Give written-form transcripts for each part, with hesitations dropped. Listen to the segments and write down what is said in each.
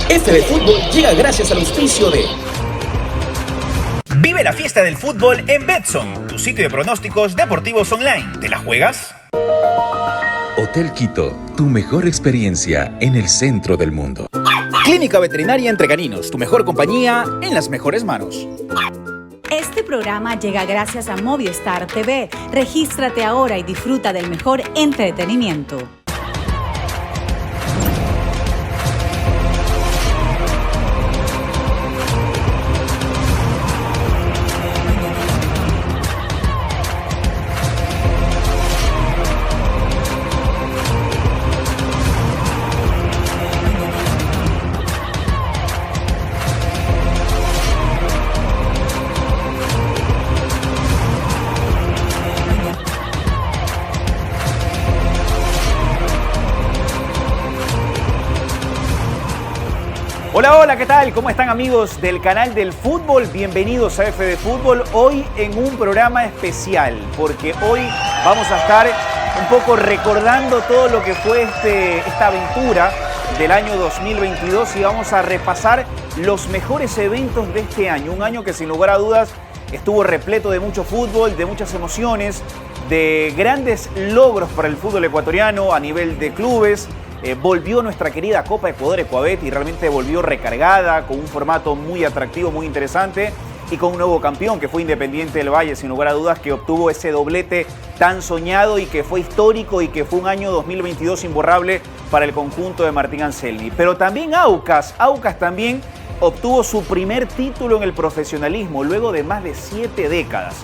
F de Fútbol llega gracias al auspicio de... Vive la fiesta del fútbol en Betson, tu sitio de pronósticos deportivos online. ¿Te la juegas? Hotel Quito, tu mejor experiencia en el centro del mundo. Clínica Veterinaria Entre Caninos, tu mejor compañía en las mejores manos. Este programa llega gracias a Movistar TV. Regístrate ahora y disfruta del mejor entretenimiento. Hola, ¿qué tal? ¿Cómo están, amigos del canal del fútbol? Bienvenidos a F de Fútbol, hoy en un programa especial, porque hoy vamos a estar un poco recordando todo lo que fue esta aventura del año 2022 y vamos a repasar los mejores eventos de este año, un año que sin lugar a dudas estuvo repleto de mucho fútbol, de muchas emociones, de grandes logros para el fútbol ecuatoriano a nivel de clubes. Volvió nuestra querida Copa Ecuador Ecuabet y realmente volvió recargada con un formato muy atractivo, muy interesante y con un nuevo campeón que fue Independiente del Valle, sin lugar a dudas, que obtuvo ese doblete tan soñado y que fue histórico y que fue un año 2022 imborrable para el conjunto de Martín Anselmi. Pero también Aucas también obtuvo su primer título en el profesionalismo luego de más de 7 décadas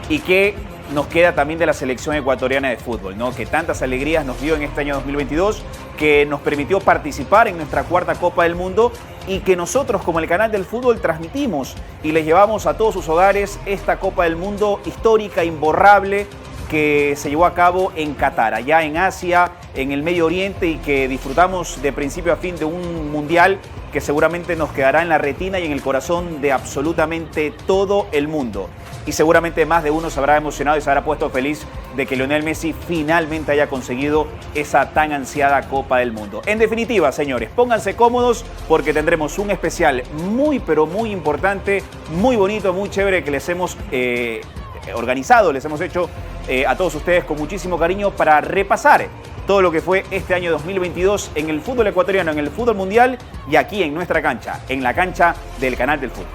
y que nos queda también de la selección ecuatoriana de fútbol, ¿no? Que tantas alegrías nos dio en este año 2022, que nos permitió participar en nuestra cuarta Copa del Mundo y que nosotros como el canal del fútbol transmitimos y les llevamos a todos sus hogares esta Copa del Mundo histórica, imborrable, que se llevó a cabo en Qatar, allá en Asia, en el Medio Oriente, y que disfrutamos de principio a fin de un mundial que seguramente nos quedará en la retina y en el corazón de absolutamente todo el mundo. Y seguramente más de uno se habrá emocionado y se habrá puesto feliz de que Lionel Messi finalmente haya conseguido esa tan ansiada Copa del Mundo. En definitiva, señores, pónganse cómodos porque tendremos un especial muy, pero muy importante, muy bonito, muy chévere que les hemos organizado, les hemos hecho a todos ustedes con muchísimo cariño para repasar todo lo que fue este año 2022 en el fútbol ecuatoriano, en el fútbol mundial y aquí en nuestra cancha, en la cancha del canal del fútbol.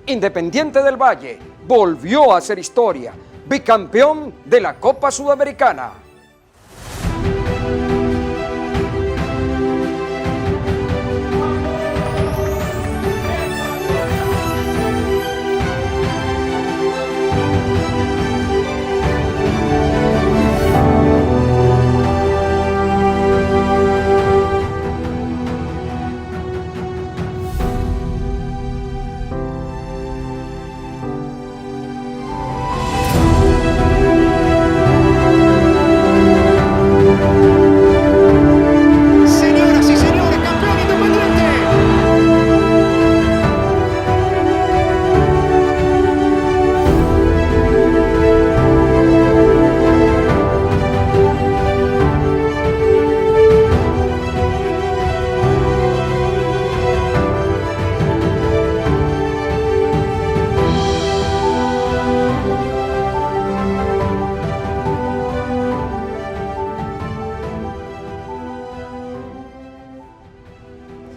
Independiente del Valle volvió a hacer historia, bicampeón de la Copa Sudamericana.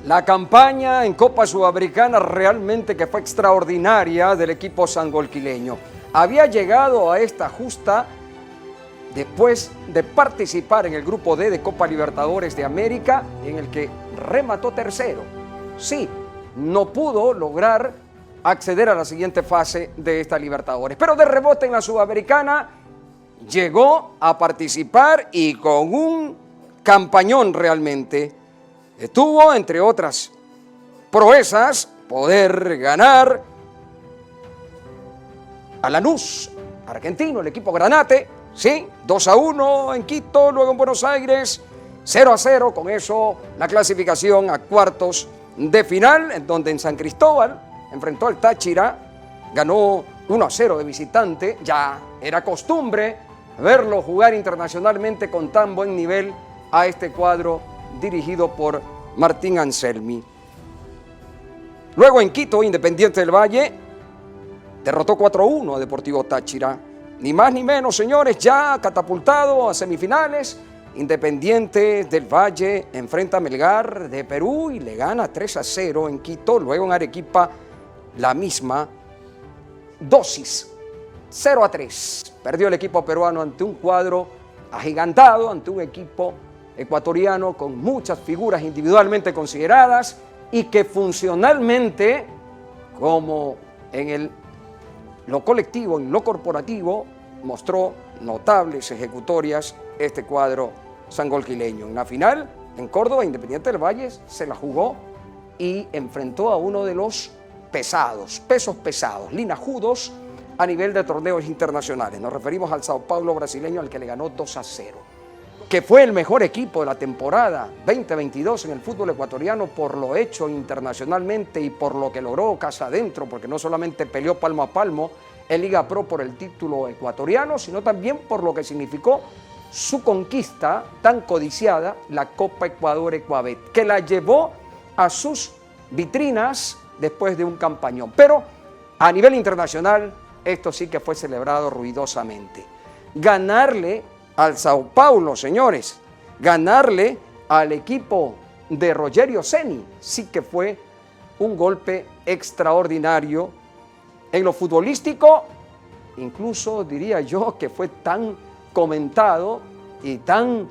La campaña en Copa Sudamericana realmente que fue extraordinaria del equipo sangolquileño. Había llegado a esta justa después de participar en el Grupo D de Copa Libertadores de América, en el que remató tercero. Sí, no pudo lograr acceder a la siguiente fase de esta Libertadores, pero de rebote en la Sudamericana llegó a participar y con un campañón realmente. Tuvo, entre otras proezas, poder ganar a Lanús, argentino, el equipo Granate, sí, 2-1 en Quito, luego en Buenos Aires, 0-0, con eso la clasificación a cuartos de final, en donde en San Cristóbal enfrentó al Táchira, ganó 1-0 de visitante, ya era costumbre verlo jugar internacionalmente con tan buen nivel a este cuadro dirigido por Martín Anselmi. Luego en Quito, Independiente del Valle derrotó 4-1 a Deportivo Táchira. Ni más ni menos, señores, ya catapultado a semifinales. Independiente del Valle enfrenta a Melgar de Perú y le gana 3-0 en Quito. Luego en Arequipa la misma dosis, 0-3. Perdió el equipo peruano ante un cuadro agigantado, ante un equipo ecuatoriano con muchas figuras individualmente consideradas y que funcionalmente, como en lo colectivo, en lo corporativo, mostró notables ejecutorias este cuadro sangolquileño. En la final, en Córdoba, Independiente del Valle se la jugó y enfrentó a uno de los pesos pesados, linajudos a nivel de torneos internacionales. Nos referimos al Sao Paulo brasileño, al que le ganó 2-0. Que fue el mejor equipo de la temporada 2022 en el fútbol ecuatoriano por lo hecho internacionalmente y por lo que logró casa adentro, porque no solamente peleó palmo a palmo en Liga Pro por el título ecuatoriano, sino también por lo que significó su conquista tan codiciada, la Copa Ecuador Ecuabet, que la llevó a sus vitrinas después de un campañón. Pero a nivel internacional, esto sí que fue celebrado ruidosamente. Ganarle al Sao Paulo, señores, ganarle al equipo de Rogerio Ceni, sí que fue un golpe extraordinario en lo futbolístico, incluso diría yo que fue tan comentado y tan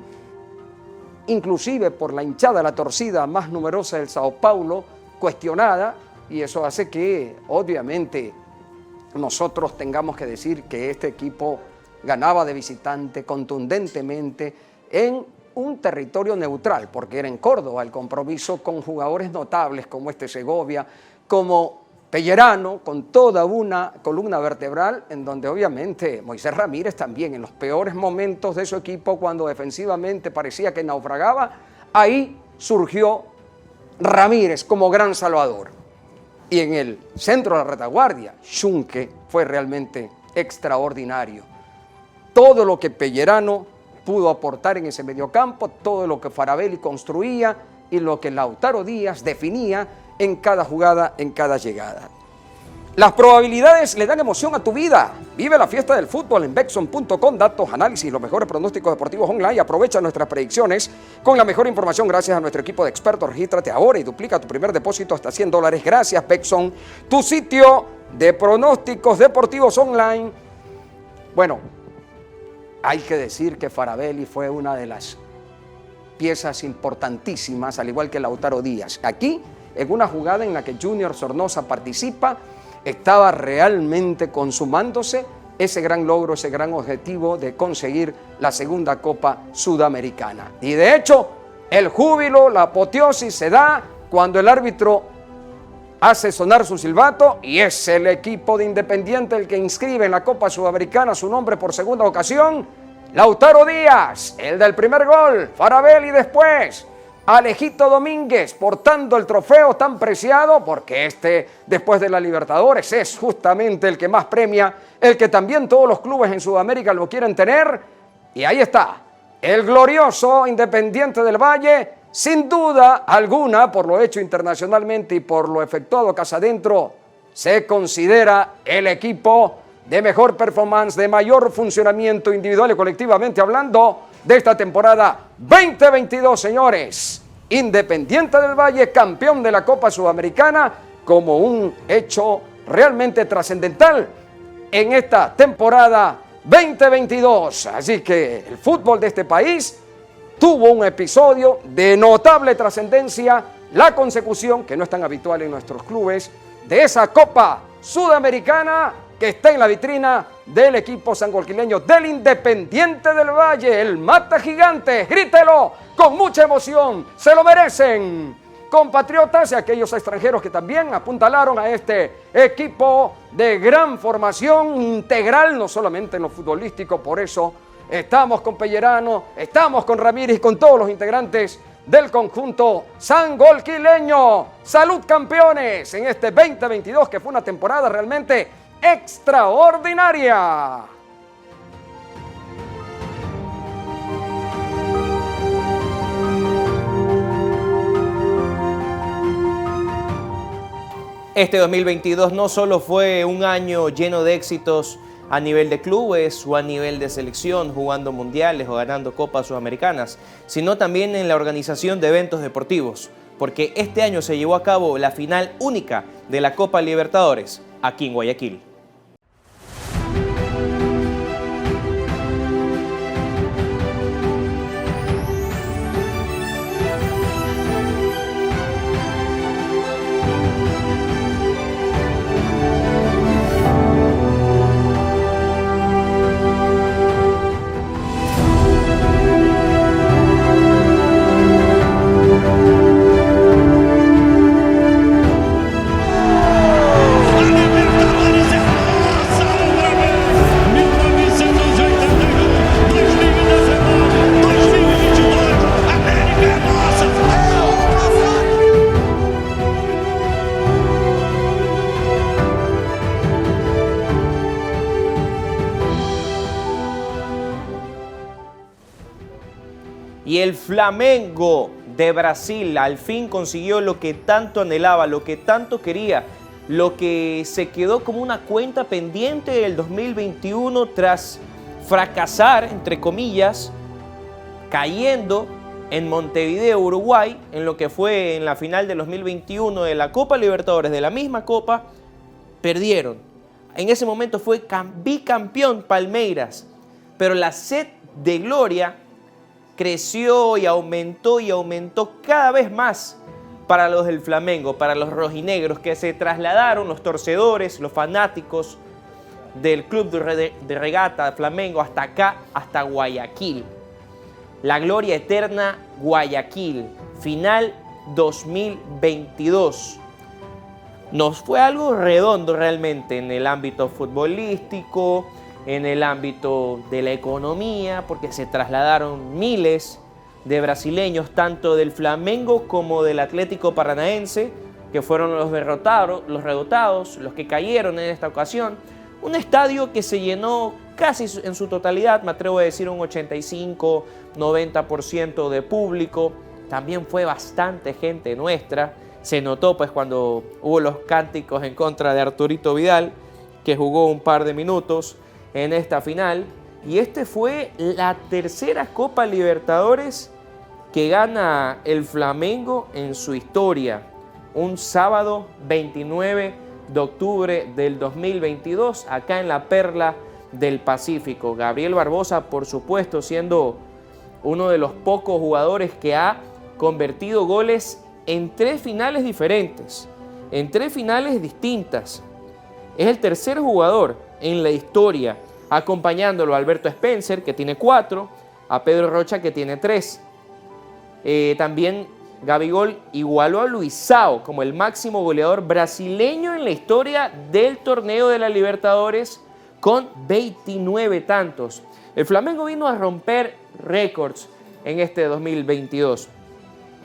inclusive por la hinchada, la torcida más numerosa del Sao Paulo, cuestionada, y eso hace que obviamente nosotros tengamos que decir que este equipo ganaba de visitante contundentemente en un territorio neutral, porque era en Córdoba el compromiso con jugadores notables como Segovia, como Pellerano, con toda una columna vertebral en donde obviamente Moisés Ramírez también en los peores momentos de su equipo, cuando defensivamente parecía que naufragaba, ahí surgió Ramírez como gran salvador. Y en el centro de la retaguardia, Schunke fue realmente extraordinario. Todo lo que Pellerano pudo aportar en ese mediocampo, todo lo que Faravelli construía y lo que Lautaro Díaz definía en cada jugada, en cada llegada. Las probabilidades le dan emoción a tu vida. Vive la fiesta del fútbol en Betson.com. Datos, análisis, los mejores pronósticos deportivos online. Aprovecha nuestras predicciones con la mejor información gracias a nuestro equipo de expertos. Regístrate ahora y duplica tu primer depósito hasta $100. Gracias, Betson, tu sitio de pronósticos deportivos online. Bueno, hay que decir que Faravelli fue una de las piezas importantísimas, al igual que Lautaro Díaz. Aquí, en una jugada en la que Junior Sornosa participa, estaba realmente consumándose ese gran logro, ese gran objetivo de conseguir la segunda Copa Sudamericana. Y de hecho, el júbilo, la apoteosis se da cuando el árbitro hace sonar su silbato y es el equipo de Independiente el que inscribe en la Copa Sudamericana su nombre por segunda ocasión. Lautaro Díaz, el del primer gol, Faravelli después, Alejito Domínguez portando el trofeo tan preciado, porque después de la Libertadores es justamente el que más premia, el que también todos los clubes en Sudamérica lo quieren tener. Y ahí está, el glorioso Independiente del Valle, sin duda alguna, por lo hecho internacionalmente y por lo efectuado casa adentro, se considera el equipo de mejor performance, de mayor funcionamiento individual y colectivamente hablando de esta temporada 2022, señores. Independiente del Valle, campeón de la Copa Sudamericana, como un hecho realmente trascendental en esta temporada 2022. Así que el fútbol de este país tuvo un episodio de notable trascendencia, la consecución, que no es tan habitual en nuestros clubes, de esa Copa Sudamericana que está en la vitrina del equipo sangolquileño del Independiente del Valle, el Mata Gigante. Grítelo con mucha emoción, se lo merecen, compatriotas y aquellos extranjeros que también apuntalaron a este equipo de gran formación integral, no solamente en lo futbolístico. Por eso estamos con Pellerano, estamos con Ramírez y con todos los integrantes del conjunto sangolquileño. Salud, campeones, en este 2022 que fue una temporada realmente extraordinaria. Este 2022 no solo fue un año lleno de éxitos a nivel de clubes o a nivel de selección, jugando mundiales o ganando copas sudamericanas, sino también en la organización de eventos deportivos, porque este año se llevó a cabo la final única de la Copa Libertadores aquí en Guayaquil. Y el Flamengo de Brasil al fin consiguió lo que tanto anhelaba, lo que tanto quería, lo que se quedó como una cuenta pendiente del 2021 tras fracasar, entre comillas, cayendo en Montevideo, Uruguay, en lo que fue en la final del 2021 de la Copa Libertadores, de la misma Copa, perdieron. En ese momento fue bicampeón Palmeiras, pero la sed de gloria creció y aumentó cada vez más para los del Flamengo, para los rojinegros, que se trasladaron, los torcedores, los fanáticos del club de regata Flamengo hasta acá, hasta Guayaquil. La gloria eterna Guayaquil, final 2022. Nos fue algo redondo realmente en el ámbito futbolístico, en el ámbito de la economía, porque se trasladaron miles de brasileños, tanto del Flamengo como del Atlético Paranaense, que fueron los derrotados, los que cayeron en esta ocasión. Un estadio que se llenó casi en su totalidad, me atrevo a decir un 85-90% de público. También fue bastante gente nuestra. Se notó pues cuando hubo los cánticos en contra de Arturito Vidal, que jugó un par de minutos en esta final. Y este fue la tercera Copa Libertadores que gana el Flamengo en su historia. Un sábado 29 de octubre del 2022, acá en la Perla del Pacífico. Gabriel Barbosa, por supuesto, siendo uno de los pocos jugadores que ha convertido goles en 3 finales diferentes, en 3 finales distintas. Es el tercer jugador en la historia, acompañándolo a Alberto Spencer, que tiene 4, a Pedro Rocha, que tiene 3. También Gabigol igualó a Luisao como el máximo goleador brasileño en la historia del torneo de la Libertadores, con 29 tantos. El Flamengo vino a romper récords en este 2022,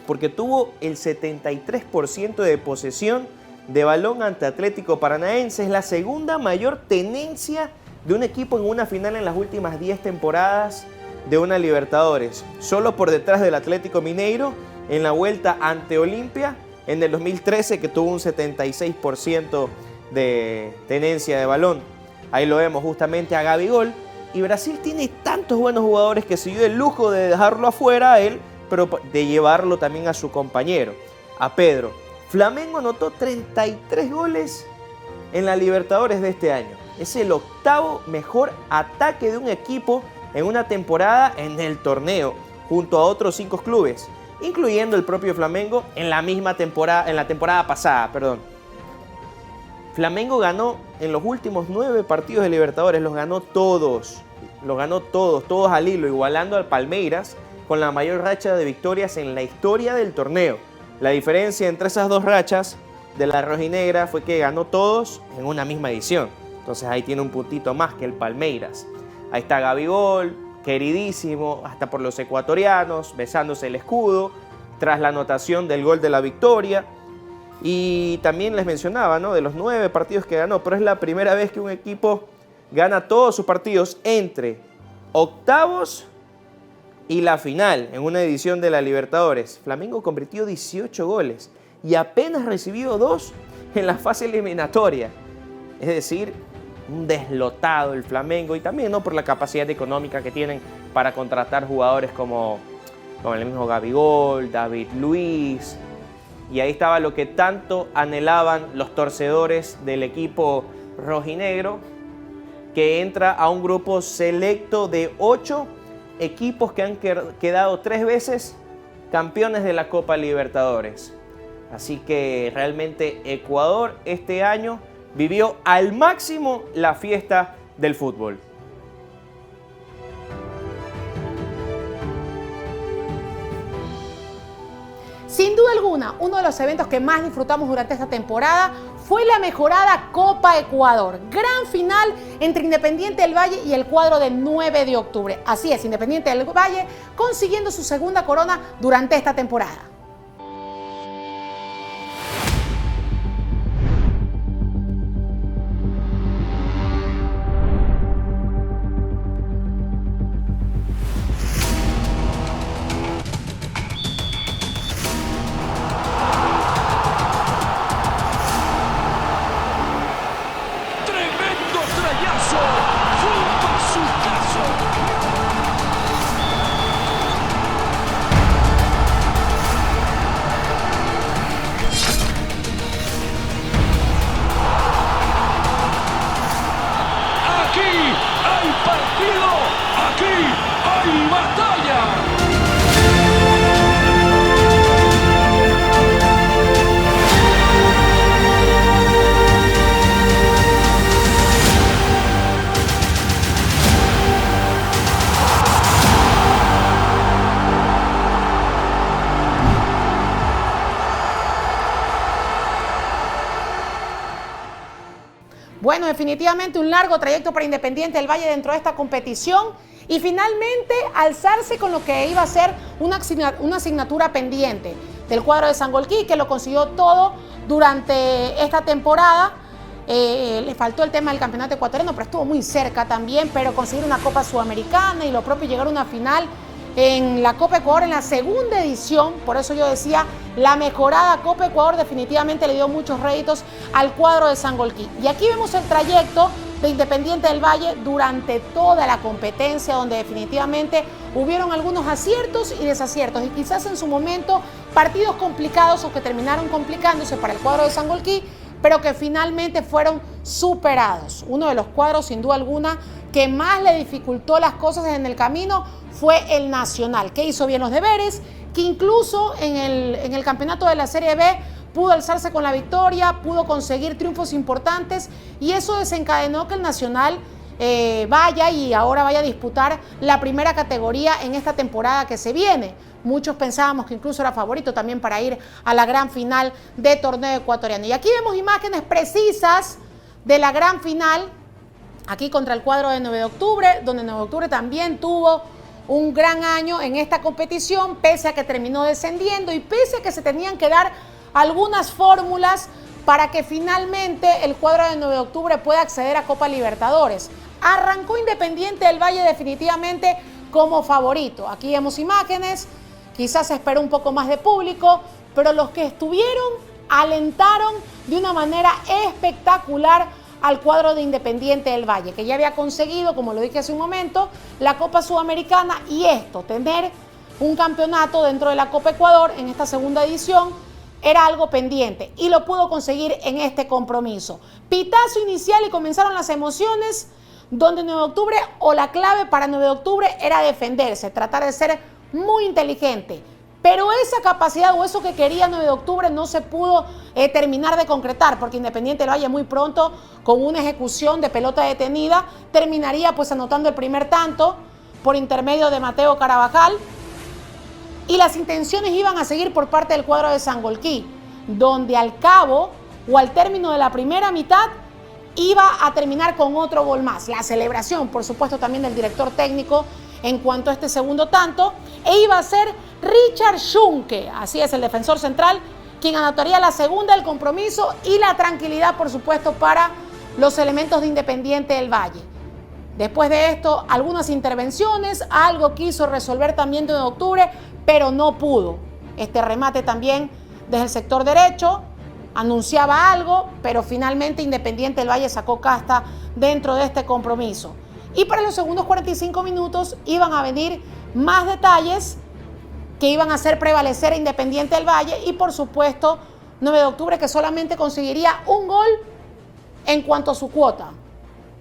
porque tuvo el 73% de posesión de balón ante Atlético Paranaense. Es la segunda mayor tenencia de un equipo en una final en las últimas 10 temporadas de una Libertadores, solo por detrás del Atlético Mineiro en la vuelta ante Olimpia en el 2013, que tuvo un 76% de tenencia de balón. Ahí lo vemos justamente a Gabigol. Y Brasil tiene tantos buenos jugadores que se dio el lujo de dejarlo afuera a él pero de llevarlo también a su compañero, a Pedro. Flamengo anotó 33 goles en la Libertadores de este año. Es el octavo mejor ataque de un equipo en una temporada en el torneo, junto a otros 5 clubes, incluyendo el propio Flamengo en la temporada pasada. Flamengo ganó en los últimos 9 partidos de Libertadores, los ganó todos al hilo, igualando al Palmeiras con la mayor racha de victorias en la historia del torneo. La diferencia entre esas 2 rachas de la rojinegra fue que ganó todos en una misma edición. Entonces ahí tiene un puntito más que el Palmeiras. Ahí está Gabigol, queridísimo hasta por los ecuatorianos, besándose el escudo tras la anotación del gol de la victoria. Y también les mencionaba, ¿no?, de los 9 partidos que ganó, pero es la primera vez que un equipo gana todos sus partidos entre octavos y la final en una edición de la Libertadores. Flamengo convirtió 18 goles y apenas recibió 2 en la fase eliminatoria. Es decir, un deslotado el Flamengo, y también, ¿no?, por la capacidad económica que tienen para contratar jugadores como el mismo Gabigol, David Luiz. Y ahí estaba lo que tanto anhelaban los torcedores del equipo rojinegro, que entra a un grupo selecto de 8 equipos que han quedado 3 veces campeones de la Copa Libertadores. Así que realmente Ecuador este año vivió al máximo la fiesta del fútbol. Sin duda alguna, uno de los eventos que más disfrutamos durante esta temporada fue la mejorada Copa Ecuador. Gran final entre Independiente del Valle y el cuadro del 9 de octubre. Así es, Independiente del Valle consiguiendo su segunda corona durante esta temporada. Bueno, definitivamente un largo trayecto para Independiente del Valle dentro de esta competición y finalmente alzarse con lo que iba a ser una asignatura pendiente del cuadro de Sangolquí, que lo consiguió todo durante esta temporada. Le faltó el tema del campeonato ecuatoriano, pero estuvo muy cerca también, pero conseguir una Copa Sudamericana y lo propio llegar a una final en la Copa Ecuador en la segunda edición. Por eso yo decía, la mejorada Copa Ecuador definitivamente le dio muchos réditos al cuadro de Sangolquí. Y aquí vemos el trayecto de Independiente del Valle durante toda la competencia, donde definitivamente hubieron algunos aciertos y desaciertos, y quizás en su momento partidos complicados o que terminaron complicándose para el cuadro de Sangolquí, pero que finalmente fueron superados. Uno de los cuadros, sin duda alguna, que más le dificultó las cosas en el camino fue el Nacional, que hizo bien los deberes, que incluso en el campeonato de la Serie B pudo alzarse con la victoria, pudo conseguir triunfos importantes, y eso desencadenó que el Nacional vaya a disputar la primera categoría en esta temporada que se viene. Muchos pensábamos que incluso era favorito también para ir a la gran final de torneo ecuatoriano. Y aquí vemos imágenes precisas de la gran final, aquí contra el cuadro de 9 de octubre, donde 9 de octubre también tuvo un gran año en esta competición, pese a que terminó descendiendo y pese a que se tenían que dar algunas fórmulas para que finalmente el cuadro de 9 de octubre pueda acceder a Copa Libertadores. Arrancó Independiente del Valle definitivamente como favorito. Aquí vemos imágenes, quizás se esperó un poco más de público, pero los que estuvieron alentaron de una manera espectacular al cuadro de Independiente del Valle, que ya había conseguido, como lo dije hace un momento, la Copa Sudamericana, y esto, tener un campeonato dentro de la Copa Ecuador en esta segunda edición era algo pendiente y lo pudo conseguir en este compromiso. Pitazo inicial y comenzaron las emociones, donde 9 de octubre o la clave para 9 de octubre era defenderse, tratar de ser muy inteligente. Pero esa capacidad o eso que quería 9 de octubre no se pudo terminar de concretar, porque Independiente del Valle muy pronto, con una ejecución de pelota detenida, terminaría pues anotando el primer tanto por intermedio de Mateo Carabajal. Y las intenciones iban a seguir por parte del cuadro de Sangolquí, donde al cabo o al término de la primera mitad iba a terminar con otro gol más. La celebración, por supuesto, también del director técnico en cuanto a este segundo tanto, e iba a ser Richard Schunke, así es, el defensor central, quien anotaría la segunda del compromiso y la tranquilidad, por supuesto, para los elementos de Independiente del Valle. Después de esto, algunas intervenciones, algo quiso resolver también 9 de octubre, pero no pudo. Este remate también desde el sector derecho anunciaba algo, pero finalmente Independiente del Valle sacó casta dentro de este compromiso. Y para los segundos 45 minutos iban a venir más detalles que iban a hacer prevalecer a Independiente del Valle y por supuesto 9 de octubre que solamente conseguiría un gol en cuanto a su cuota.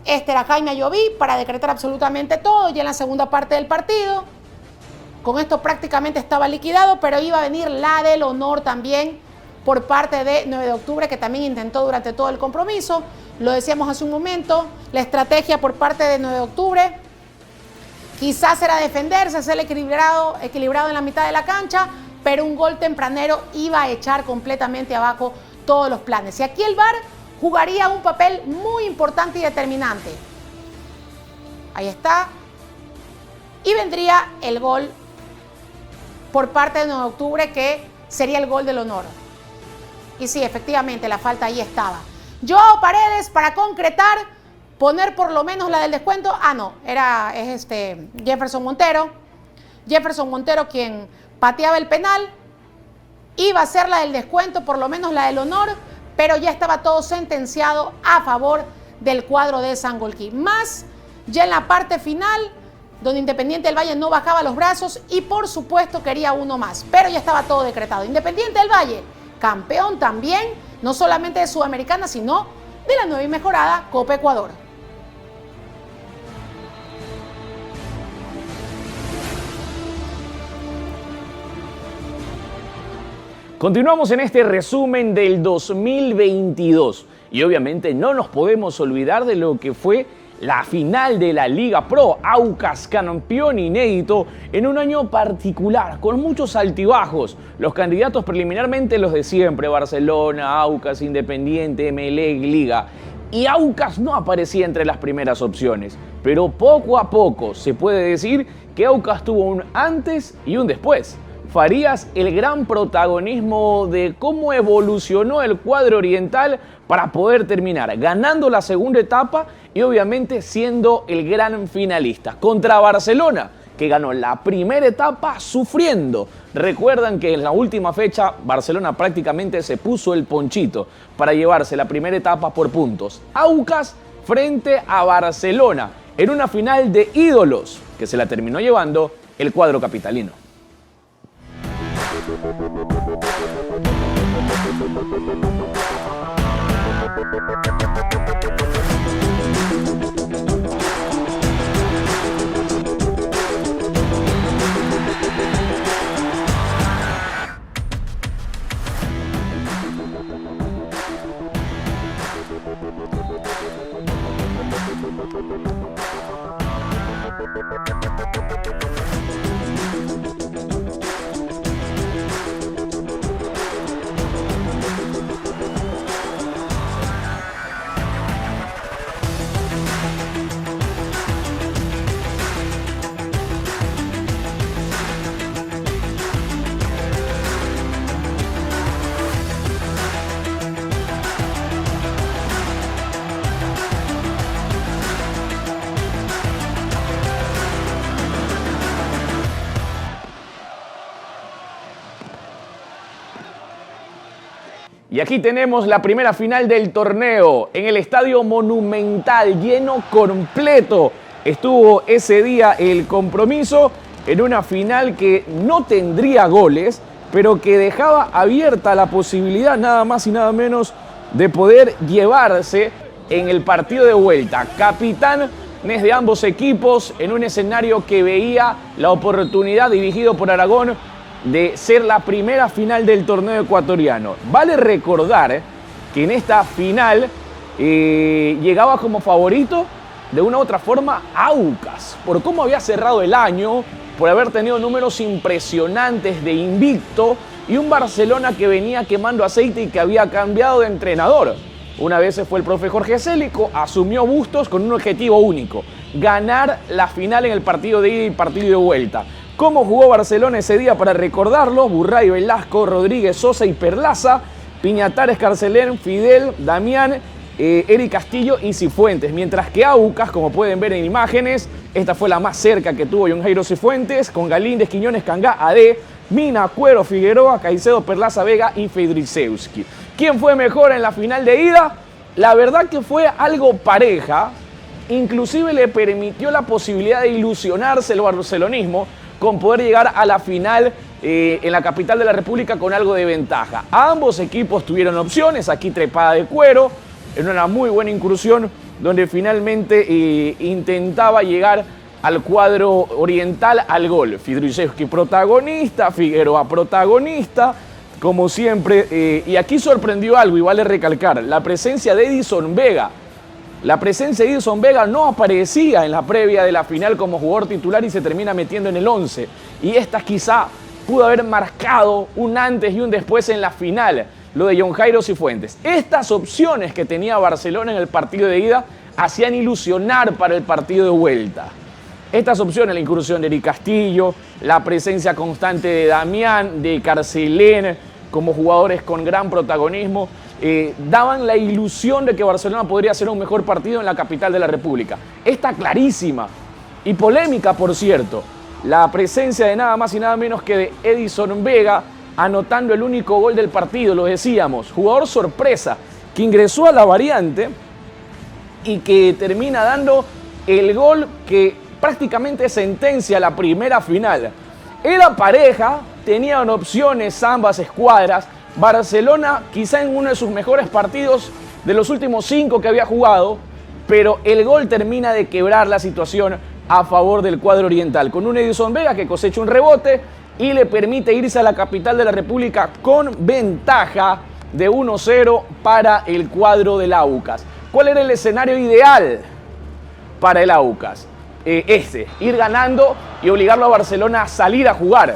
Este era Jaime Ayoví para decretar absolutamente todo ya en la segunda parte del partido. Con esto prácticamente estaba liquidado, pero iba a venir la del honor también por parte de 9 de octubre, que también intentó durante todo el compromiso. Lo decíamos hace un momento, la estrategia por parte de 9 de octubre quizás era defenderse, ser equilibrado en la mitad de la cancha, pero un gol tempranero iba a echar completamente abajo todos los planes. Y aquí el VAR jugaría un papel muy importante y determinante. Ahí está. Y vendría el gol por parte de 9 de octubre, que sería el gol del honor. Y sí, efectivamente, la falta ahí estaba. Joao Paredes para concretar, poner por lo menos la del descuento. Ah, no, es Jefferson Montero. Jefferson Montero quien pateaba el penal. Iba a ser la del descuento, por lo menos la del honor, pero ya estaba todo sentenciado a favor del cuadro de Sangolquí. Más ya en la parte final, donde Independiente del Valle no bajaba los brazos y por supuesto quería uno más, pero ya estaba todo decretado. Independiente del Valle, campeón también, no solamente de Sudamericana, sino de la nueva y mejorada Copa Ecuador. Continuamos en este resumen del 2022 y obviamente no nos podemos olvidar de lo que fue la final de la Liga Pro, Aucas campeón inédito en un año particular, con muchos altibajos. Los candidatos preliminarmente los de siempre, Barcelona, Aucas, Independiente, Emelec, Liga. Y Aucas no aparecía entre las primeras opciones, pero poco a poco se puede decir que Aucas tuvo un antes y un después. Farías el gran protagonismo de cómo evolucionó el cuadro oriental para poder terminar ganando la segunda etapa y obviamente siendo el gran finalista contra Barcelona, que ganó la primera etapa sufriendo. Recuerdan que en la última fecha Barcelona prácticamente se puso el ponchito para llevarse la primera etapa por puntos. Aucas frente a Barcelona en una final de ídolos que se la terminó llevando el cuadro capitalino. Y aquí tenemos la primera final del torneo en el Estadio Monumental, lleno completo. Estuvo ese día el compromiso en una final que no tendría goles, pero que dejaba abierta la posibilidad nada más y nada menos de poder llevarse en el partido de vuelta. Capitanes de ambos equipos en un escenario que veía la oportunidad, dirigido por Aragón, de ser la primera final del torneo ecuatoriano. Vale recordar que en esta final llegaba como favorito de una u otra forma Aucas, por cómo había cerrado el año, por haber tenido números impresionantes de invicto y un Barcelona que venía quemando aceite y que había cambiado de entrenador. Una vez se fue el profe Jorge Célico, asumió Bustos con un objetivo único: ganar la final en el partido de ida y partido de vuelta. ¿Cómo jugó Barcelona ese día? Para recordarlo: Burray, Velasco, Rodríguez, Sosa y Perlaza, Piñatares, Carcelén, Fidel, Damián, Eric Castillo y Cifuentes. Mientras que Aucas, como pueden ver en imágenes, esta fue la más cerca que tuvo John Jairo Cifuentes, con Galíndez, Quiñones, Cangá, Adé, Mina, Cuero, Figueroa, Caicedo, Perlaza, Vega y Fedrisewski. ¿Quién fue mejor en la final de ida? La verdad que fue algo pareja, inclusive le permitió la posibilidad de ilusionarse el barcelonismo con poder llegar a la final en la capital de la República con algo de ventaja. Ambos equipos tuvieron opciones, aquí trepada de Cuero, en una muy buena incursión donde finalmente intentaba llegar al cuadro oriental al gol. Fedrisewski protagonista, Figueroa protagonista, como siempre, y aquí sorprendió algo y vale recalcar: la presencia de Edison Vega. La presencia de Edison Vega no aparecía en la previa de la final como jugador titular y se termina metiendo en el 11. Y esta quizá pudo haber marcado un antes y un después en la final, lo de John Jairo Cifuentes. Estas opciones que tenía Barcelona en el partido de ida hacían ilusionar para el partido de vuelta. Estas opciones, la incursión de Eric Castillo, la presencia constante de Damián, de Carcelén, como jugadores con gran protagonismo, daban la ilusión de que Barcelona podría hacer un mejor partido en la capital de la República. Esta clarísima y polémica, por cierto, la presencia de nada más y nada menos que de Edison Vega, anotando el único gol del partido, lo decíamos, jugador sorpresa, que ingresó a la variante y que termina dando el gol que prácticamente sentencia la primera final. Era pareja, tenían opciones ambas escuadras. Barcelona quizá en uno de sus mejores partidos de los últimos 5 que había jugado, pero el gol termina de quebrar la situación a favor del cuadro oriental, con un Edison Vega que cosecha un rebote y le permite irse a la capital de la República con ventaja de 1-0 para el cuadro del Aucas. ¿Cuál era el escenario ideal para el Aucas? Ir ganando y obligarlo a Barcelona a salir a jugar.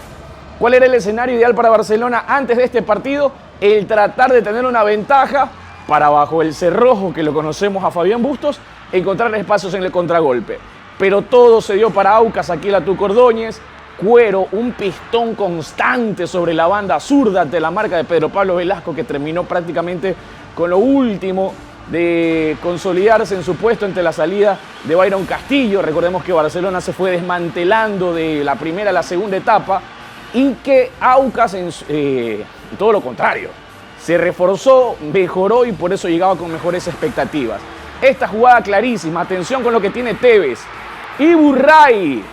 ¿Cuál era el escenario ideal para Barcelona antes de este partido? El tratar de tener una ventaja para, bajo el cerrojo que lo conocemos a Fabián Bustos, encontrar espacios en el contragolpe. Pero todo se dio para Aucas. Aquí la Tuco Ordóñez, Cuero, un pistón constante sobre la banda zurda de la marca de Pedro Pablo Velasco, que terminó prácticamente con lo último de consolidarse en su puesto ante la salida de Byron Castillo. Recordemos que Barcelona se fue desmantelando de la primera a la segunda etapa y que Aucas, todo lo contrario, se reforzó, mejoró y por eso llegaba con mejores expectativas. Esta jugada clarísima, atención con lo que tiene Tevez, y Burray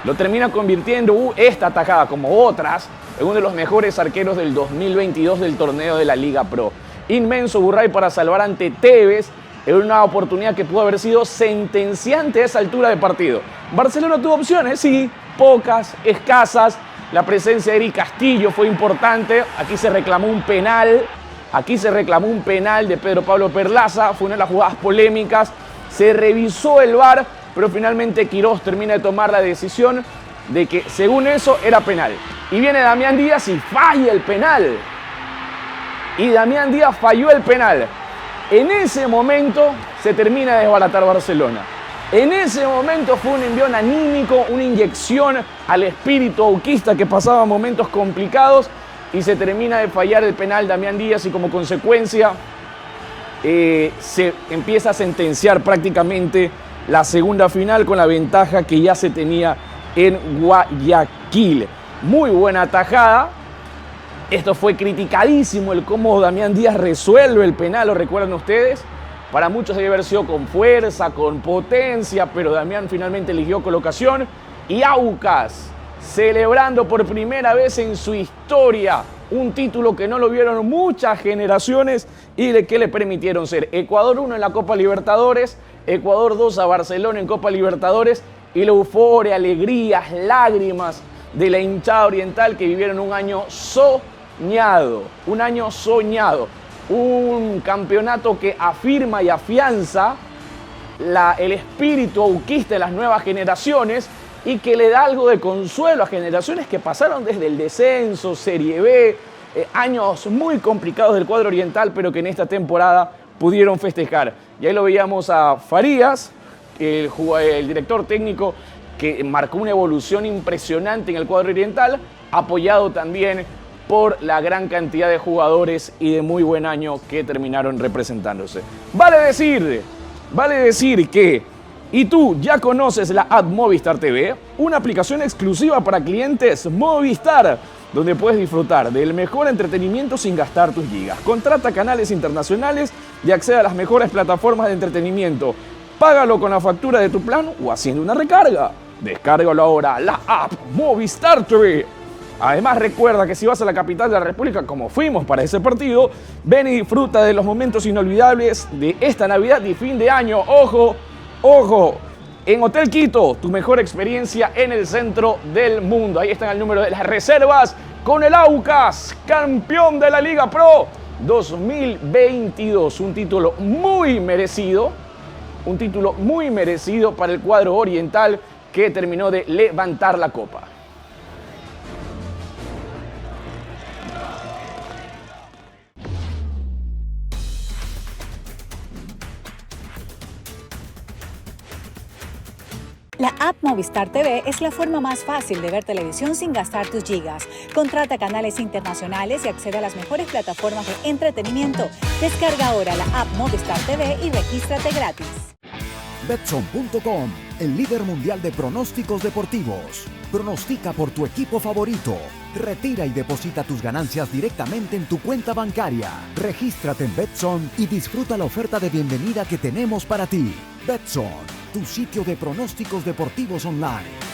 lo termina convirtiendo, esta atajada como otras, en uno de los mejores arqueros del 2022 del torneo de la Liga Pro. Inmenso Burray para salvar ante Tevez en una oportunidad que pudo haber sido sentenciante a esa altura de partido. Barcelona tuvo opciones, sí, pocas, escasas. La presencia de Eric Castillo fue importante. Aquí se reclamó un penal. Aquí se reclamó un penal de Pedro Pablo Perlaza. Fue una de las jugadas polémicas. Se revisó el VAR, pero finalmente Quirós termina de tomar la decisión de que, según eso, era penal. Y viene Damián Díaz y falla el penal. Y Damián Díaz falló el penal. En ese momento se termina de desbaratar Barcelona. En ese momento fue un envión anímico, una inyección al espíritu auquista que pasaba momentos complicados y se termina de fallar el penal Damián Díaz y como consecuencia se empieza a sentenciar prácticamente la segunda final con la ventaja que ya se tenía en Guayaquil. Muy buena tajada. Esto fue criticadísimo, el cómo Damián Díaz resuelve el penal, ¿lo recuerdan ustedes? Para muchos debe haber sido con fuerza, con potencia, pero Damián finalmente eligió colocación y Aucas celebrando por primera vez en su historia un título que no lo vieron muchas generaciones y que le permitieron ser Ecuador 1 en la Copa Libertadores, Ecuador 2 a Barcelona en Copa Libertadores, y la euforia, alegrías, lágrimas de la hinchada oriental que vivieron un año soñado, un campeonato que afirma y afianza el espíritu auquista de las nuevas generaciones y que le da algo de consuelo a generaciones que pasaron desde el descenso, Serie B, años muy complicados del cuadro oriental, pero que en esta temporada pudieron festejar. Y ahí lo veíamos a Farías, el director técnico, que marcó una evolución impresionante en el cuadro oriental, apoyado también por la gran cantidad de jugadores y de muy buen año que terminaron representándose. Vale decir que, y tú ya conoces la app Movistar TV, una aplicación exclusiva para clientes Movistar, donde puedes disfrutar del mejor entretenimiento sin gastar tus gigas. Contrata canales internacionales y accede a las mejores plataformas de entretenimiento. Págalo con la factura de tu plan o haciendo una recarga. Descárgalo ahora, la app Movistar TV. Además, recuerda que si vas a la capital de la República, como fuimos para ese partido, ven y disfruta de los momentos inolvidables de esta Navidad y fin de año. ¡Ojo! ¡Ojo! En Hotel Quito, tu mejor experiencia en el centro del mundo. Ahí está el número de las reservas con el Aucas, campeón de la Liga Pro 2022. Un título muy merecido para el cuadro oriental que terminó de levantar la copa. La app Movistar TV es la forma más fácil de ver televisión sin gastar tus gigas. Contrata canales internacionales y accede a las mejores plataformas de entretenimiento. Descarga ahora la app Movistar TV y regístrate gratis. Betson.com, el líder mundial de pronósticos deportivos. Pronostica por tu equipo favorito. Retira y deposita tus ganancias directamente en tu cuenta bancaria. Regístrate en Betson y disfruta la oferta de bienvenida que tenemos para ti. Betson, tu sitio de pronósticos deportivos online.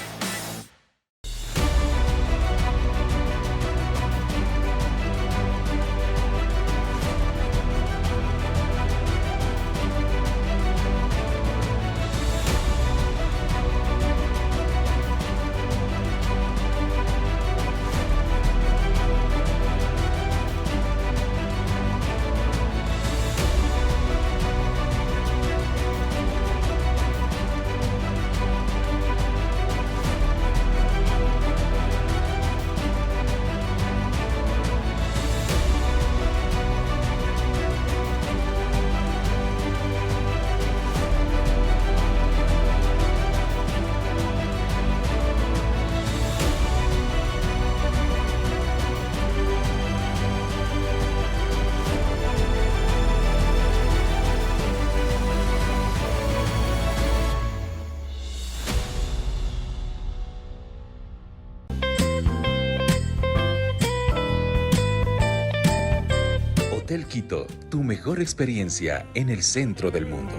Hotel Quito, tu mejor experiencia en el centro del mundo.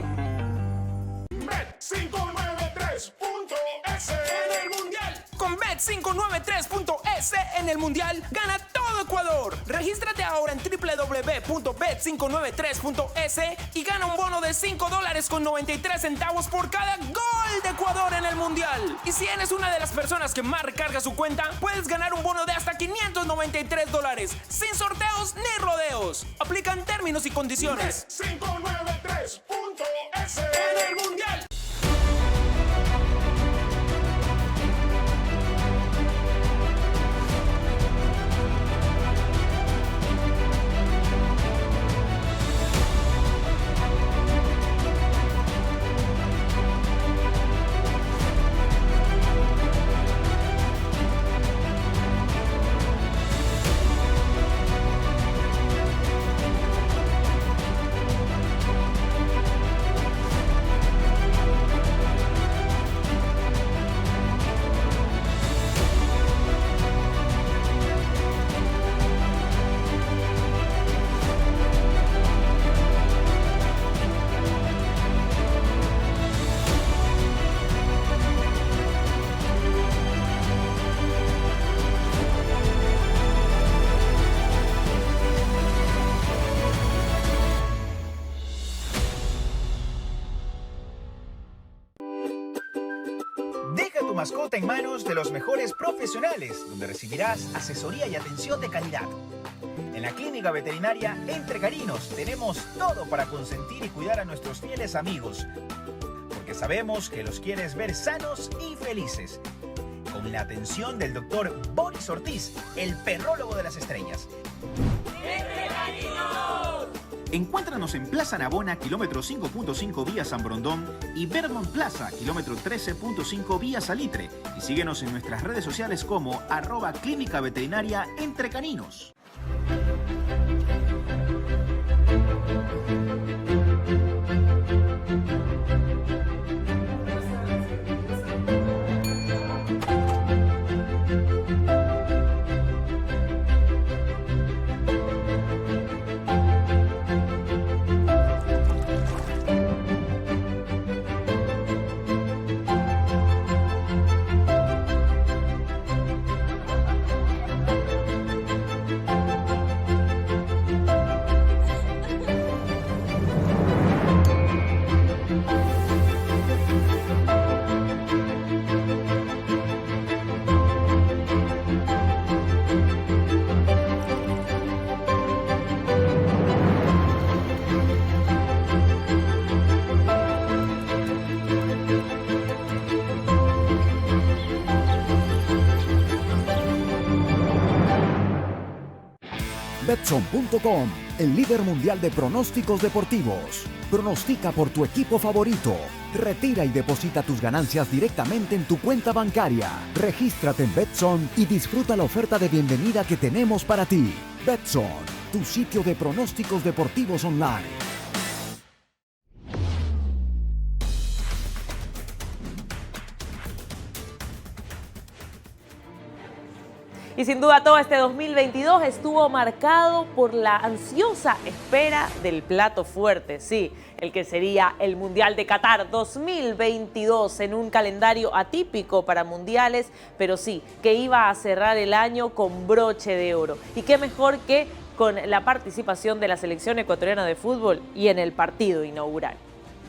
Bet593.es en el Mundial. Con Bet593.es en el Mundial, gana todo Ecuador. Regístrate ahora en www.bet593.es y gana un bono de $5.93 por cada gol de Ecuador en el Mundial. Y si eres una de las personas que más recarga su cuenta, puedes ganar un bono de hasta $593, sin sorteos ni rodeos. Aplican términos y condiciones. Bet593.es en el Mundial. mascota en manos de los mejores profesionales, donde recibirás asesoría y atención de calidad. En la Clínica Veterinaria Entre Caninos tenemos todo para consentir y cuidar a nuestros fieles amigos, porque sabemos que los quieres ver sanos y felices. Con la atención del doctor Boris Ortiz, el perrólogo de las estrellas. Encuéntranos en Plaza Navona, kilómetro 5.5 vía San Brondón, y Vermont Plaza, kilómetro 13.5 vía Salitre. Y síguenos en nuestras redes sociales como @Clínica Veterinaria Entre Caninos. Betson.com, el líder mundial de pronósticos deportivos. Pronostica por tu equipo favorito. Retira y deposita tus ganancias directamente en tu cuenta bancaria. Regístrate en Betson y disfruta la oferta de bienvenida que tenemos para ti. Betson, tu sitio de pronósticos deportivos online. Y sin duda todo este 2022 estuvo marcado por la ansiosa espera del plato fuerte, sí, el que sería el Mundial de Qatar 2022 en un calendario atípico para mundiales, pero sí, que iba a cerrar el año con broche de oro. Y qué mejor que con la participación de la selección ecuatoriana de fútbol y en el partido inaugural.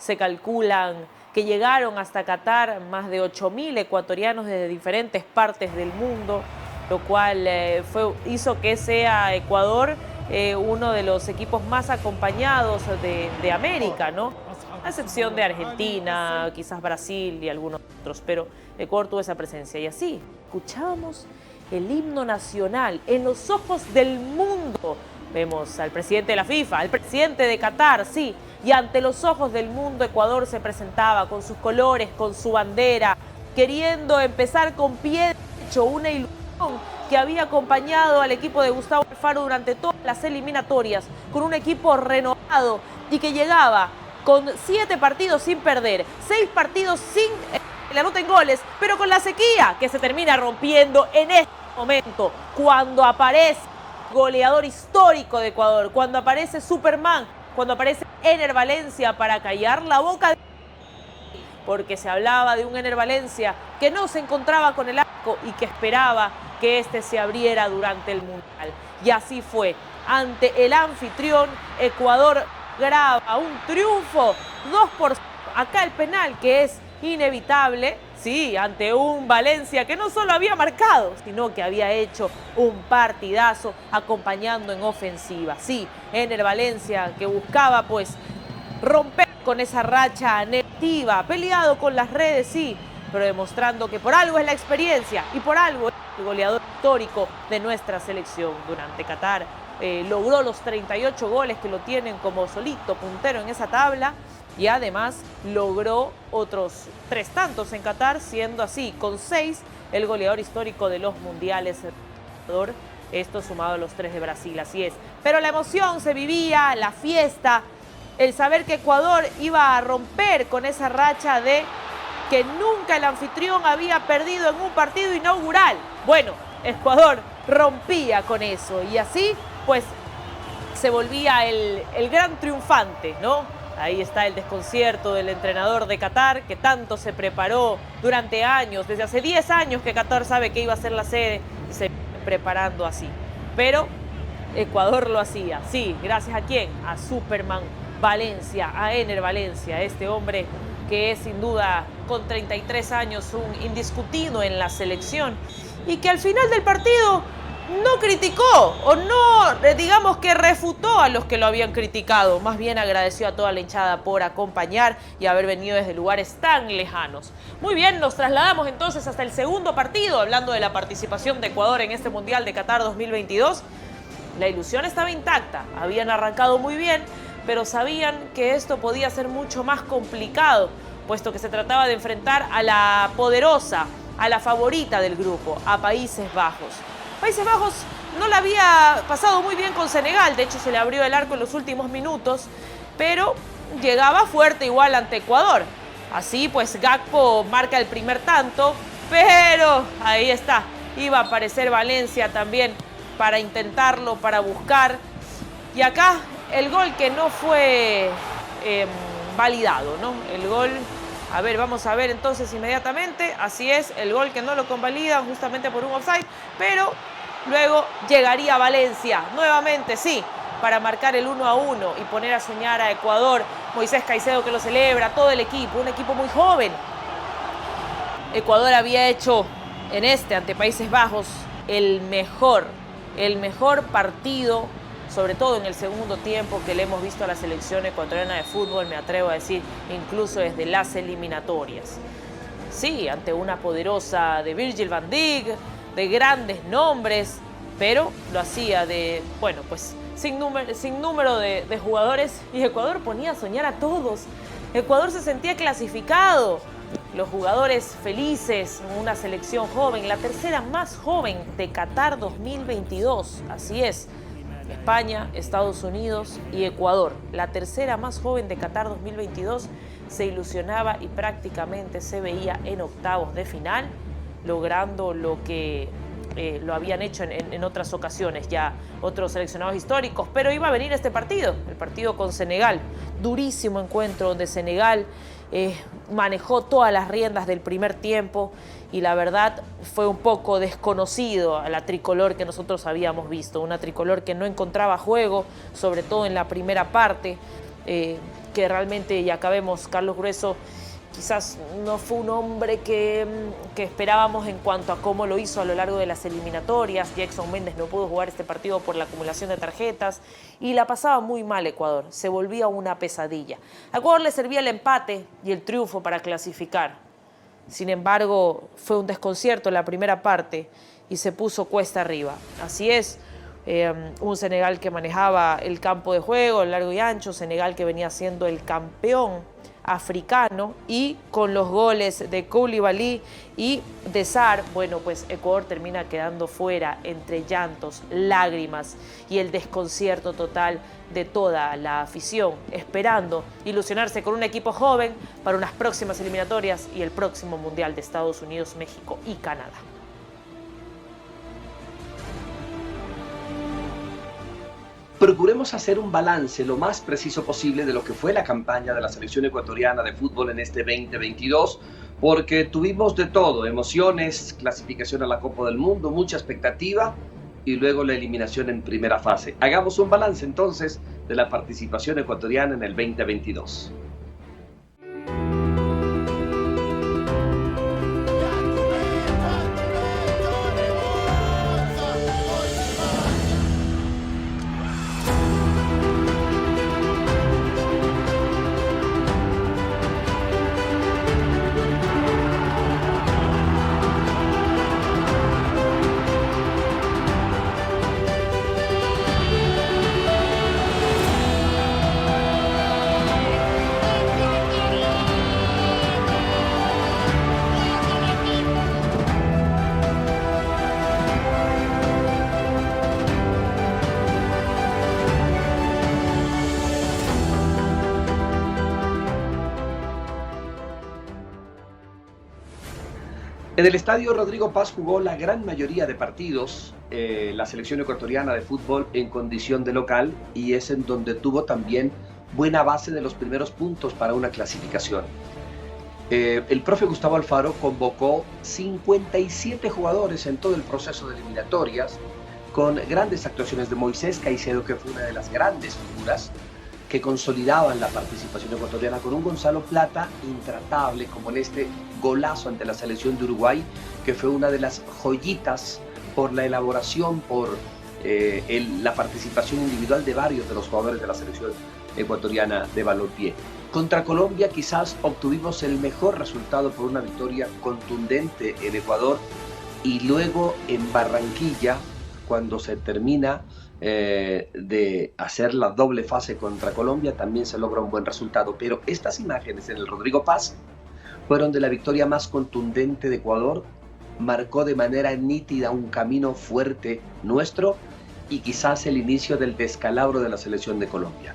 Se calculan que llegaron hasta Qatar más de 8.000 ecuatorianos desde diferentes partes del mundo, lo cual hizo que sea Ecuador uno de los equipos más acompañados de América, ¿no? A excepción de Argentina, quizás Brasil y algunos otros, pero Ecuador tuvo esa presencia. Y así, escuchábamos el himno nacional en los ojos del mundo. Vemos al presidente de la FIFA, al presidente de Qatar, sí, y ante los ojos del mundo Ecuador se presentaba con sus colores, con su bandera, queriendo empezar con pie derecho, una ilusión que había acompañado al equipo de Gustavo Alfaro durante todas las eliminatorias, con un equipo renovado y que llegaba con 7 partidos sin perder, 6 partidos sin la nota en goles, pero con la sequía que se termina rompiendo en este momento, cuando aparece goleador histórico de Ecuador, cuando aparece Superman, cuando aparece Ener Valencia para callar la boca de... porque se hablaba de un Ener Valencia que no se encontraba con el arco y que esperaba que este se abriera durante el Mundial. Y así fue. Ante el anfitrión, Ecuador graba un triunfo 2-0. Acá el penal que es inevitable, sí, ante un Valencia que no solo había marcado, sino que había hecho un partidazo acompañando en ofensiva. Sí, Ener Valencia que buscaba pues romper con esa racha negativa, peleado con las redes, sí, pero demostrando que por algo es la experiencia y por algo es el goleador histórico de nuestra selección durante Qatar. Logró los 38 goles que lo tienen como solito puntero en esa tabla y además logró otros 3 tantos en Qatar, siendo así con 6 el goleador histórico de los mundiales. Esto sumado a los 3 de Brasil, así es. Pero la emoción se vivía, la fiesta, el saber que Ecuador iba a romper con esa racha de que nunca el anfitrión había perdido en un partido inaugural. Bueno, Ecuador rompía con eso y así pues se volvía el gran triunfante, ¿no? Ahí está el desconcierto del entrenador de Qatar, que tanto se preparó durante años, desde hace 10 años que Qatar sabe que iba a ser la sede y se preparando así. Pero Ecuador lo hacía, sí, gracias a quién, a Superman Valencia, a Ener Valencia, este hombre que es sin duda con 33 años, un indiscutido en la selección, y que al final del partido no criticó o no, digamos que refutó a los que lo habían criticado. Más bien agradeció a toda la hinchada por acompañar y haber venido desde lugares tan lejanos. Muy bien, nos trasladamos entonces hasta el segundo partido, hablando de la participación de Ecuador en este Mundial de Qatar 2022. La ilusión estaba intacta, habían arrancado muy bien, pero sabían que esto podía ser mucho más complicado, puesto que se trataba de enfrentar a la poderosa, a la favorita del grupo, a Países Bajos. Países Bajos no la había pasado muy bien con Senegal, de hecho se le abrió el arco en los últimos minutos, pero llegaba fuerte igual ante Ecuador. Así pues Gakpo marca el primer tanto, pero ahí está, iba a aparecer Valencia también para intentarlo, para buscar. Y acá el gol que no fue validado, ¿no? El gol, a ver, vamos a ver entonces inmediatamente, así es, el gol que no lo convalidan justamente por un offside, pero luego llegaría Valencia nuevamente, sí, para marcar el 1-1 y poner a soñar a Ecuador. Moisés Caicedo que lo celebra, todo el equipo, un equipo muy joven. Ecuador había hecho en ante Países Bajos el mejor partido, sobre todo en el segundo tiempo, que le hemos visto a la selección ecuatoriana de fútbol, me atrevo a decir, incluso desde las eliminatorias. Sí, ante una poderosa de Virgil van Dijk, de grandes nombres, pero lo hacía de, bueno, pues sin número de jugadores, y Ecuador ponía a soñar a todos. Ecuador se sentía clasificado, los jugadores felices, una selección joven, la tercera más joven de Qatar 2022, así es. España, Estados Unidos y Ecuador, la tercera más joven de Qatar 2022, se ilusionaba y prácticamente se veía en octavos de final, logrando lo que lo habían hecho en otras ocasiones, ya otros seleccionados históricos, pero iba a venir este partido, el partido con Senegal, durísimo encuentro donde Senegal manejó todas las riendas del primer tiempo y la verdad fue un poco desconocido a la tricolor que nosotros habíamos visto, una tricolor que no encontraba juego, sobre todo en la primera parte, que realmente, ya acabemos, Carlos Grueso quizás no fue un hombre que esperábamos en cuanto a cómo lo hizo a lo largo de las eliminatorias. Jackson Méndez no pudo jugar este partido por la acumulación de tarjetas y la pasaba muy mal Ecuador, se volvía una pesadilla. A Ecuador le servía el empate y el triunfo para clasificar. Sin embargo, fue un desconcierto en la primera parte y se puso cuesta arriba. Así es, un Senegal que manejaba el campo de juego, largo y ancho, Senegal que venía siendo el campeón africano, y con los goles de Koulibaly y de Sarr, bueno, pues Ecuador termina quedando fuera entre llantos, lágrimas y el desconcierto total de toda la afición, esperando ilusionarse con un equipo joven para unas próximas eliminatorias y el próximo Mundial de Estados Unidos, México y Canadá. Procuremos hacer un balance lo más preciso posible de lo que fue la campaña de la selección ecuatoriana de fútbol en este 2022, porque tuvimos de todo, emociones, clasificación a la Copa del Mundo, mucha expectativa y luego la eliminación en primera fase. Hagamos un balance entonces de la participación ecuatoriana en el 2022. En el estadio Rodrigo Paz jugó la gran mayoría de partidos la selección ecuatoriana de fútbol en condición de local, y es en donde tuvo también buena base de los primeros puntos para una clasificación. El profe Gustavo Alfaro convocó 57 jugadores en todo el proceso de eliminatorias, con grandes actuaciones de Moisés Caicedo, que fue una de las grandes figuras, que consolidaban la participación ecuatoriana, con un Gonzalo Plata intratable, como en este golazo ante la selección de Uruguay, que fue una de las joyitas por la elaboración, por la participación individual de varios de los jugadores de la selección ecuatoriana de balompié. Contra Colombia quizás obtuvimos el mejor resultado por una victoria contundente en Ecuador, y luego en Barranquilla, cuando se termina de hacer la doble fase contra Colombia, también se logra un buen resultado. Pero estas imágenes en el Rodrigo Paz fueron de la victoria más contundente de Ecuador, marcó de manera nítida un camino fuerte nuestro y quizás el inicio del descalabro de la selección de Colombia.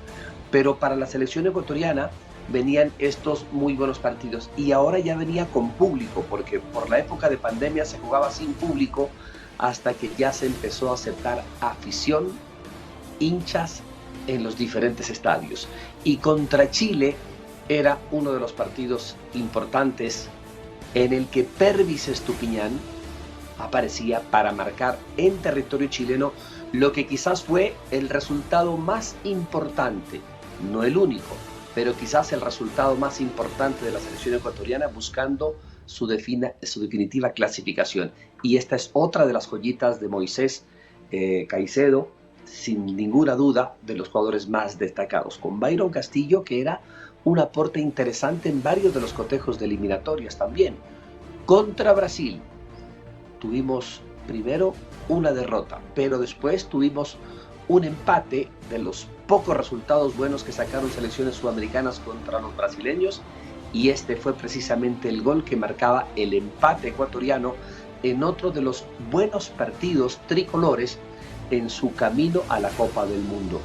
Pero para la selección ecuatoriana venían estos muy buenos partidos, y ahora ya venía con público, porque por la época de pandemia se jugaba sin público, hasta que ya se empezó a aceptar afición, hinchas en los diferentes estadios. Y contra Chile era uno de los partidos importantes en el que Pervis Estupiñán aparecía para marcar en territorio chileno lo que quizás fue el resultado más importante, no el único, pero quizás el resultado más importante de la selección ecuatoriana, buscando su definitiva clasificación. Y esta es otra de las joyitas de Moisés Caicedo, sin ninguna duda de los jugadores más destacados, con Byron Castillo, que era un aporte interesante en varios de los cotejos de eliminatorias también. Contra Brasil tuvimos primero una derrota, pero después tuvimos un empate, de los pocos resultados buenos que sacaron selecciones sudamericanas contra los brasileños, y este fue precisamente el gol que marcaba el empate ecuatoriano en otro de los buenos partidos tricolores en su camino a la Copa del Mundo.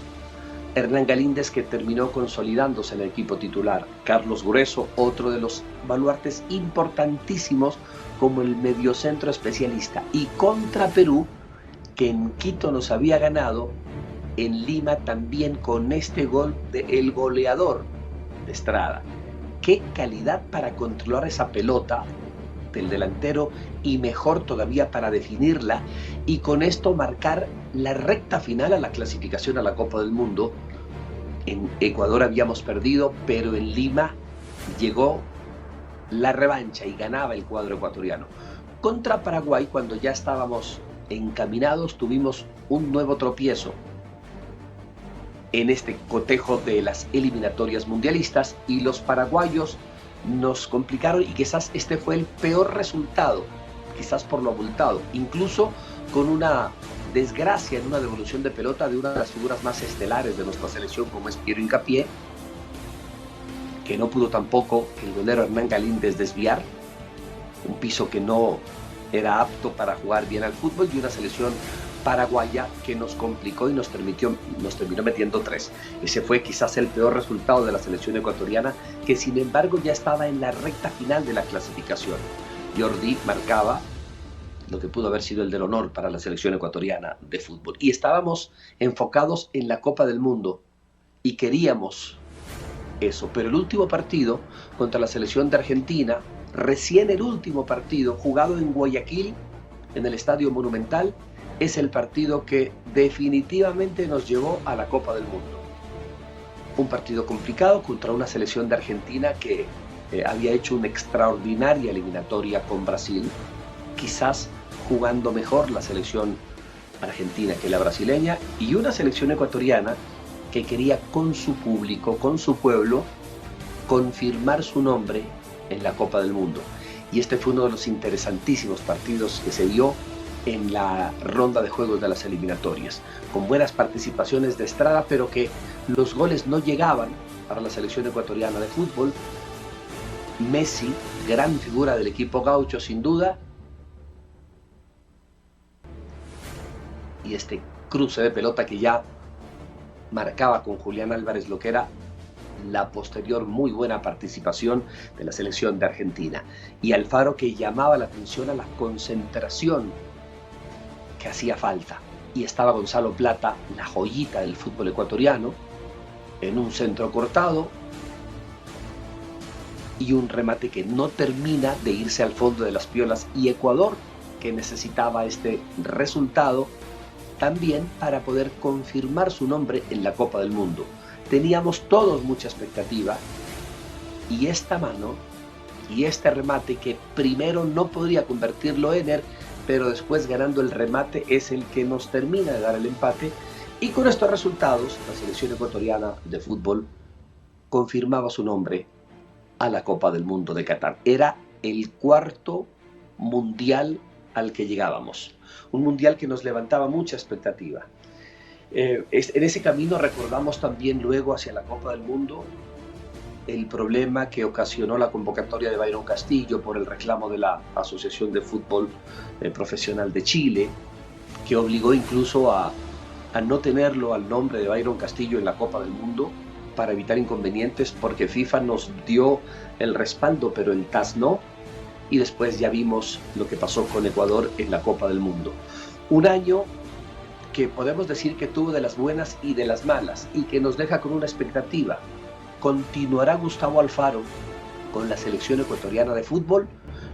Hernán Galíndez, que terminó consolidándose en el equipo titular. Carlos Grueso, otro de los baluartes importantísimos como el mediocentro especialista. Y contra Perú, que en Quito nos había ganado, en Lima también con este gol del goleador de Estrada. Qué calidad para controlar esa pelota del delantero, y mejor todavía para definirla, y con esto marcar la recta final a la clasificación a la Copa del Mundo. En Ecuador habíamos perdido, pero en Lima llegó la revancha y ganaba el cuadro ecuatoriano. Contra Paraguay, cuando ya estábamos encaminados, tuvimos un nuevo tropiezo en este cotejo de las eliminatorias mundialistas, y los paraguayos nos complicaron, y quizás este fue el peor resultado, quizás por lo abultado, incluso con una desgracia en una devolución de pelota de una de las figuras más estelares de nuestra selección, como es Piero Hincapié, que no pudo tampoco el golero Hernán Galíndez desviar, un piso que no era apto para jugar bien al fútbol, y una selección paraguaya que nos complicó y nos terminó metiendo 3. Ese fue quizás el peor resultado de la selección ecuatoriana, que sin embargo ya estaba en la recta final de la clasificación. Jordi marcaba lo que pudo haber sido el del honor para la selección ecuatoriana de fútbol, y estábamos enfocados en la Copa del Mundo y queríamos eso. Pero el último partido contra la selección de Argentina, recién el último partido jugado en Guayaquil, en el Estadio Monumental, es el partido que definitivamente nos llevó a la Copa del Mundo. Un partido complicado contra una selección de Argentina que había hecho una extraordinaria eliminatoria con Brasil, quizás jugando mejor la selección argentina que la brasileña, y una selección ecuatoriana que quería con su público, con su pueblo, confirmar su nombre en la Copa del Mundo. Y este fue uno de los interesantísimos partidos que se dio en la ronda de juegos de las eliminatorias, con buenas participaciones de Estrada, pero que los goles no llegaban para la selección ecuatoriana de fútbol. Messi, gran figura del equipo gaucho sin duda, y este cruce de pelota que ya marcaba con Julián Álvarez lo que era la posterior muy buena participación de la selección de Argentina. Y Alfaro, que llamaba la atención a la concentración que hacía falta. Y estaba Gonzalo Plata, la joyita del fútbol ecuatoriano, en un centro cortado y un remate que no termina de irse al fondo de las piolas, y Ecuador, que necesitaba este resultado también para poder confirmar su nombre en la Copa del Mundo. teníamos todos mucha expectativa, y esta mano y este remate, que primero no podría convertirlo Ener, pero después ganando el remate, es el que nos termina de dar el empate. Y con estos resultados, la selección ecuatoriana de fútbol confirmaba su nombre a la Copa del Mundo de Qatar. Era el cuarto mundial al que llegábamos, un mundial que nos levantaba mucha expectativa. En ese camino recordamos también luego hacia la Copa del Mundo el problema que ocasionó la convocatoria de Byron Castillo por el reclamo de la Asociación de Fútbol Profesional de Chile, que obligó incluso a no tenerlo al nombre de Byron Castillo en la Copa del Mundo para evitar inconvenientes, porque FIFA nos dio el respaldo pero el TAS no, y después ya vimos lo que pasó con Ecuador en la Copa del Mundo. Un año que podemos decir que tuvo de las buenas y de las malas, y que nos deja con una expectativa. ¿Continuará Gustavo Alfaro con la selección ecuatoriana de fútbol?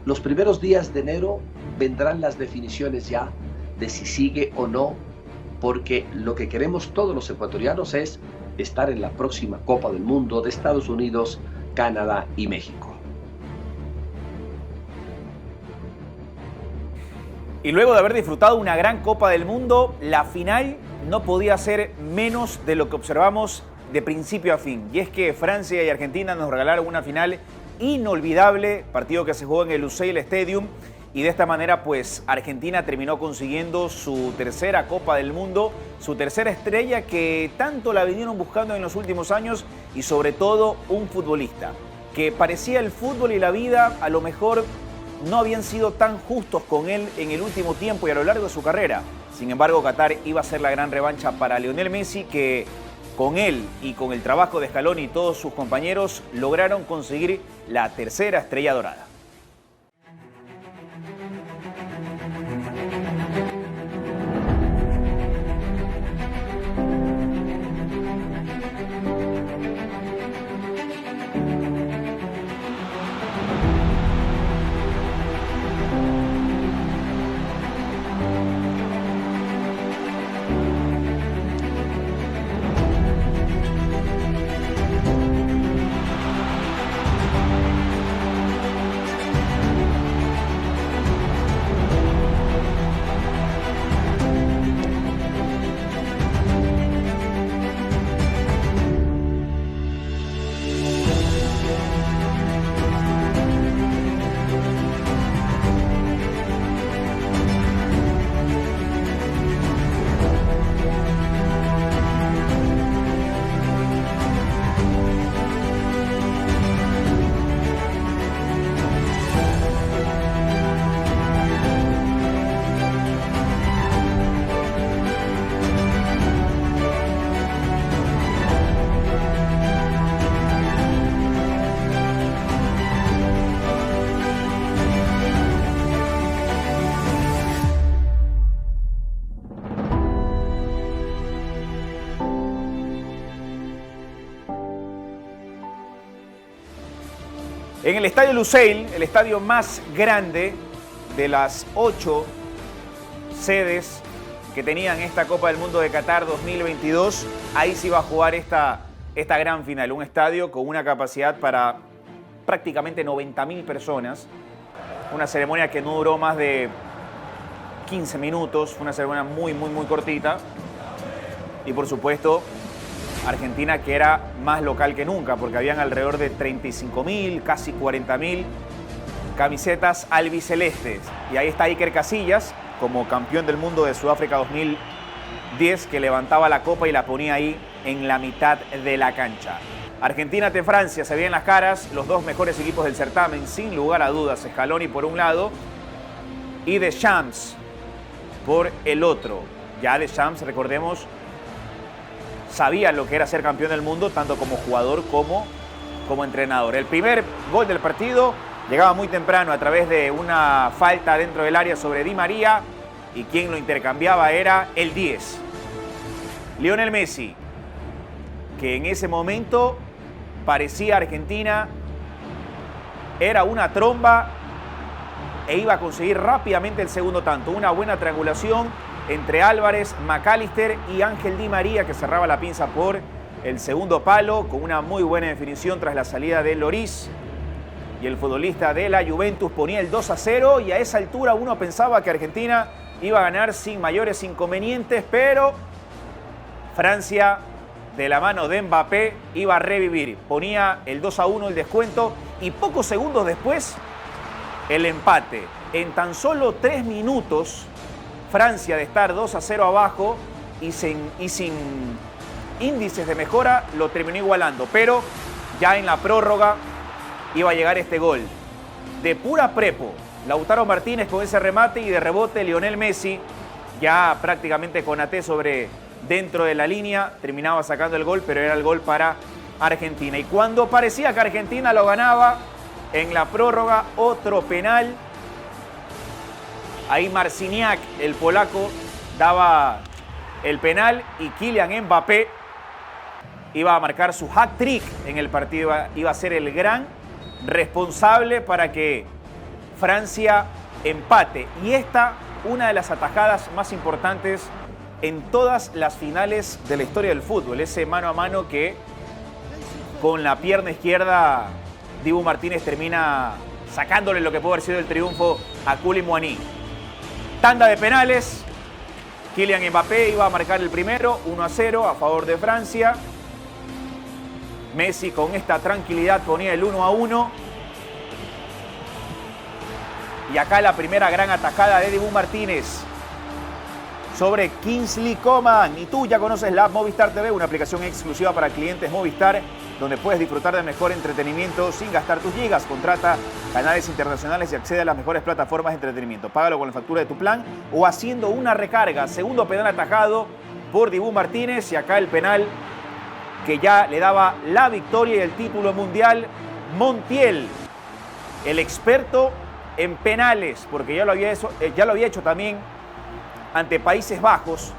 Los primeros días de enero vendrán las definiciones ya de si sigue o no, porque lo que queremos todos los ecuatorianos es estar en la próxima Copa del Mundo de Estados Unidos, Canadá y México. Y luego de haber disfrutado una gran Copa del Mundo, la final no podía ser menos de lo que observamos de principio a fin. Y es que Francia y Argentina nos regalaron una final inolvidable, partido que se jugó en el Lusail Stadium, y de esta manera pues Argentina terminó consiguiendo su tercera Copa del Mundo, su tercera estrella que tanto la vinieron buscando en los últimos años, y sobre todo un futbolista que parecía el fútbol y la vida a lo mejor no habían sido tan justos con él en el último tiempo y a lo largo de su carrera. Sin embargo, Qatar iba a ser la gran revancha para Lionel Messi, que con él y con el trabajo de Scaloni y todos sus compañeros lograron conseguir la tercera estrella dorada. En el Estadio Lusail, el estadio más grande de las 8 sedes que tenían esta Copa del Mundo de Qatar 2022, ahí se iba a jugar esta gran final. Un estadio con una capacidad para prácticamente 90.000 personas. Una ceremonia que no duró más de 15 minutos, fue una ceremonia muy cortita. Y por supuesto, Argentina, que era más local que nunca, porque habían alrededor de 35.000, casi 40.000 camisetas albicelestes. Y ahí está Iker Casillas, como campeón del mundo de Sudáfrica 2010, que levantaba la copa y la ponía ahí en la mitad de la cancha. Argentina ante Francia, se veían las caras, los dos mejores equipos del certamen, sin lugar a dudas. Scaloni por un lado y Deschamps por el otro. Ya Deschamps, recordemos, sabía lo que era ser campeón del mundo, tanto como jugador como entrenador. El primer gol del partido llegaba muy temprano a través de una falta dentro del área sobre Di María, y quien lo intercambiaba era el 10, Lionel Messi, que en ese momento parecía Argentina era una tromba e iba a conseguir rápidamente el segundo tanto. Una buena triangulación entre Álvarez, McAllister y Ángel Di María, que cerraba la pinza por el segundo palo con una muy buena definición tras la salida de Lloris. Y el futbolista de la Juventus ponía el 2-0 y a esa altura uno pensaba que Argentina iba a ganar sin mayores inconvenientes, pero Francia, de la mano de Mbappé, iba a revivir. Ponía el 2-1 el descuento y pocos segundos después el empate. En tan solo 3 minutos, Francia, de estar 2-0 abajo y sin índices de mejora, lo terminó igualando. Pero ya en la prórroga iba a llegar este gol. De pura prepo, Lautaro Martínez con ese remate y de rebote Lionel Messi, ya prácticamente con AT sobre dentro de la línea, terminaba sacando el gol, pero era el gol para Argentina. Y cuando parecía que Argentina lo ganaba, en la prórroga otro penal. Ahí Marciniak, el polaco, daba el penal y Kylian Mbappé iba a marcar su hat-trick en el partido. Iba a ser el gran responsable para que Francia empate. Y esta, una de las atajadas más importantes en todas las finales de la historia del fútbol. Ese mano a mano que con la pierna izquierda Dibu Martínez termina sacándole lo que puede haber sido el triunfo a Koulibaly Muani. Tanda de penales. Kylian Mbappé iba a marcar el primero, 1-0 a favor de Francia. Messi con esta tranquilidad ponía el 1-1. Y acá la primera gran atajada de Dibu Martínez sobre Kingsley Coman. Y tú ya conoces la app Movistar TV, una aplicación exclusiva para clientes Movistar, donde puedes disfrutar del mejor entretenimiento sin gastar tus gigas. Contrata canales internacionales y accede a las mejores plataformas de entretenimiento. Págalo con la factura de tu plan o haciendo una recarga. Segundo penal atajado por Dibu Martínez y acá el penal que ya le daba la victoria y el título mundial. Montiel, el experto en penales, porque ya lo había hecho también ante Países Bajos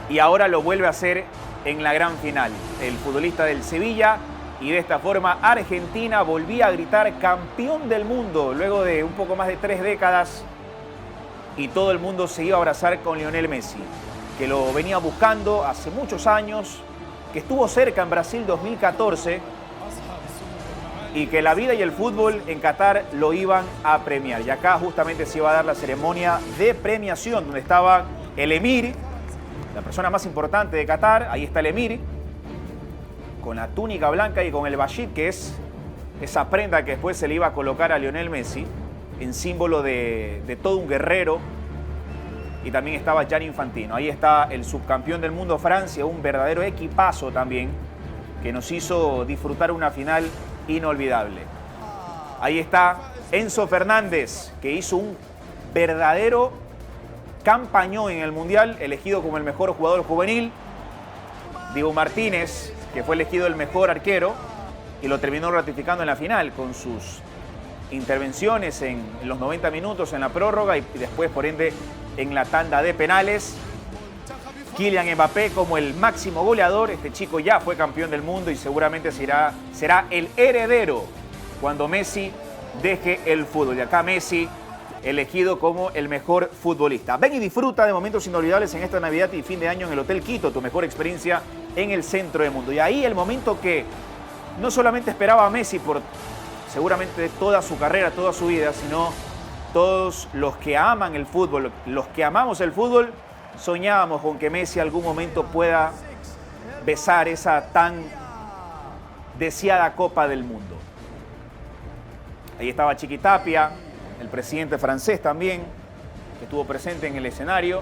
y ahora lo vuelve a hacer en la gran final. El futbolista del Sevilla, y de esta forma Argentina volvía a gritar campeón del mundo luego de un poco más de 3 décadas y todo el mundo se iba a abrazar con Lionel Messi, que lo venía buscando hace muchos años, que estuvo cerca en Brasil 2014 y que la vida y el fútbol en Qatar lo iban a premiar. Y acá justamente se iba a dar la ceremonia de premiación donde estaba el emir, la persona más importante de Qatar. Ahí está el emir con la túnica blanca y con el bashid, que es esa prenda que después se le iba a colocar a Lionel Messi en símbolo de todo un guerrero. Y también estaba Gianni Infantino. Ahí está el subcampeón del mundo Francia, un verdadero equipazo también, que nos hizo disfrutar una final inolvidable. Ahí está Enzo Fernández, que hizo un verdadero campañón en el Mundial, elegido como el mejor jugador juvenil. Dibu Martínez, que fue elegido el mejor arquero y lo terminó ratificando en la final con sus intervenciones en los 90 minutos en la prórroga y después, por ende, en la tanda de penales. Kylian Mbappé como el máximo goleador. Este chico ya fue campeón del mundo y seguramente será el heredero cuando Messi deje el fútbol. Y acá Messi elegido como el mejor futbolista. Ven y disfruta de momentos inolvidables en esta Navidad y fin de año en el Hotel Quito, tu mejor experiencia en el centro del mundo. Y ahí el momento que no solamente esperaba a Messi por seguramente toda su carrera, toda su vida, sino todos los que aman el fútbol, los que amamos el fútbol, soñábamos con que Messi algún momento pueda besar esa tan deseada Copa del Mundo. Ahí estaba Chiquitapia, el presidente francés también, que estuvo presente en el escenario,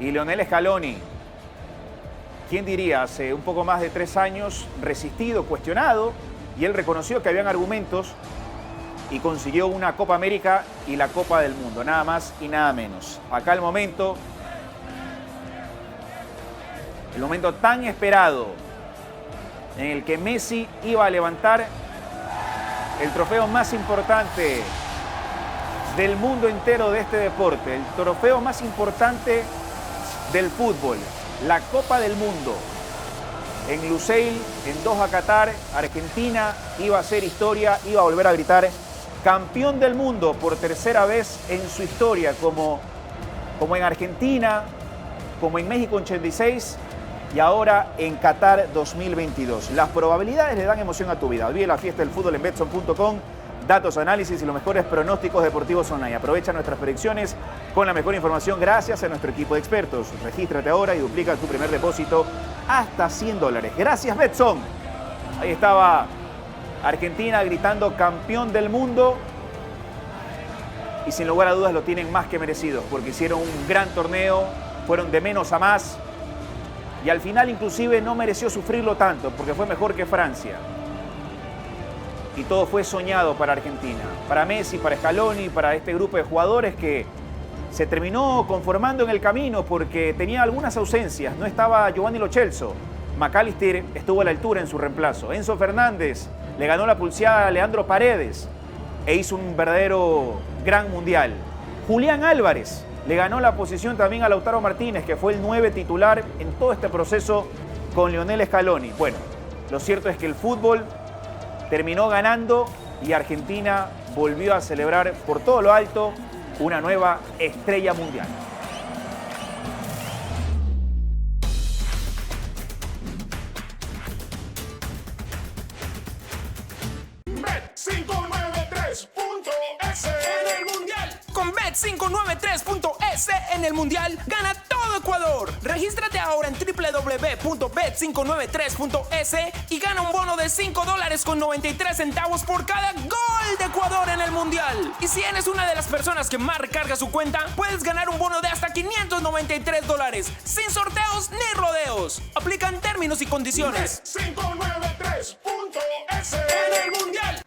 y Lionel Scaloni, ¿quién diría? Hace un poco más de 3 años, resistido, cuestionado, y él reconoció que habían argumentos y consiguió una Copa América y la Copa del Mundo, nada más y nada menos. Acá el momento tan esperado en el que Messi iba a levantar el trofeo más importante del mundo entero de este deporte, el trofeo más importante del fútbol, la Copa del Mundo. En Lusail, en Doha, Qatar, Argentina iba a hacer historia, iba a volver a gritar campeón del mundo por tercera vez en su historia, como en Argentina, como en México 86 y ahora en Qatar 2022. Las probabilidades le dan emoción a tu vida. Vive la fiesta del fútbol en Betson.com. Datos, análisis y los mejores pronósticos deportivos online. Aprovecha nuestras predicciones con la mejor información gracias a nuestro equipo de expertos. Regístrate ahora y duplica tu primer depósito hasta $100. Gracias, Betson. Ahí estaba Argentina gritando campeón del mundo. Y sin lugar a dudas lo tienen más que merecidos porque hicieron un gran torneo, fueron de menos a más. Y al final inclusive no mereció sufrirlo tanto porque fue mejor que Francia. Y todo fue soñado para Argentina, para Messi, para Scaloni, para este grupo de jugadores que se terminó conformando en el camino porque tenía algunas ausencias. No estaba Giovanni Lo Celso, McAllister estuvo a la altura en su reemplazo. Enzo Fernández le ganó la pulseada a Leandro Paredes e hizo un verdadero gran mundial. Julián Álvarez le ganó la posición también a Lautaro Martínez, que fue el 9 titular en todo este proceso con Lionel Scaloni. Bueno, lo cierto es que el fútbol terminó ganando y Argentina volvió a celebrar por todo lo alto una nueva estrella mundial. Bet593.es en el Mundial. Con Bet593.es en el Mundial, gana todo Ecuador. Regístrate ahora en www.bet593.es y gana un bono de $5.93 por cada gol de Ecuador en el Mundial. Y si eres una de las personas que más recarga su cuenta, puedes ganar un bono de hasta $593, sin sorteos ni rodeos. Aplican términos y condiciones. Bet593.es en el Mundial.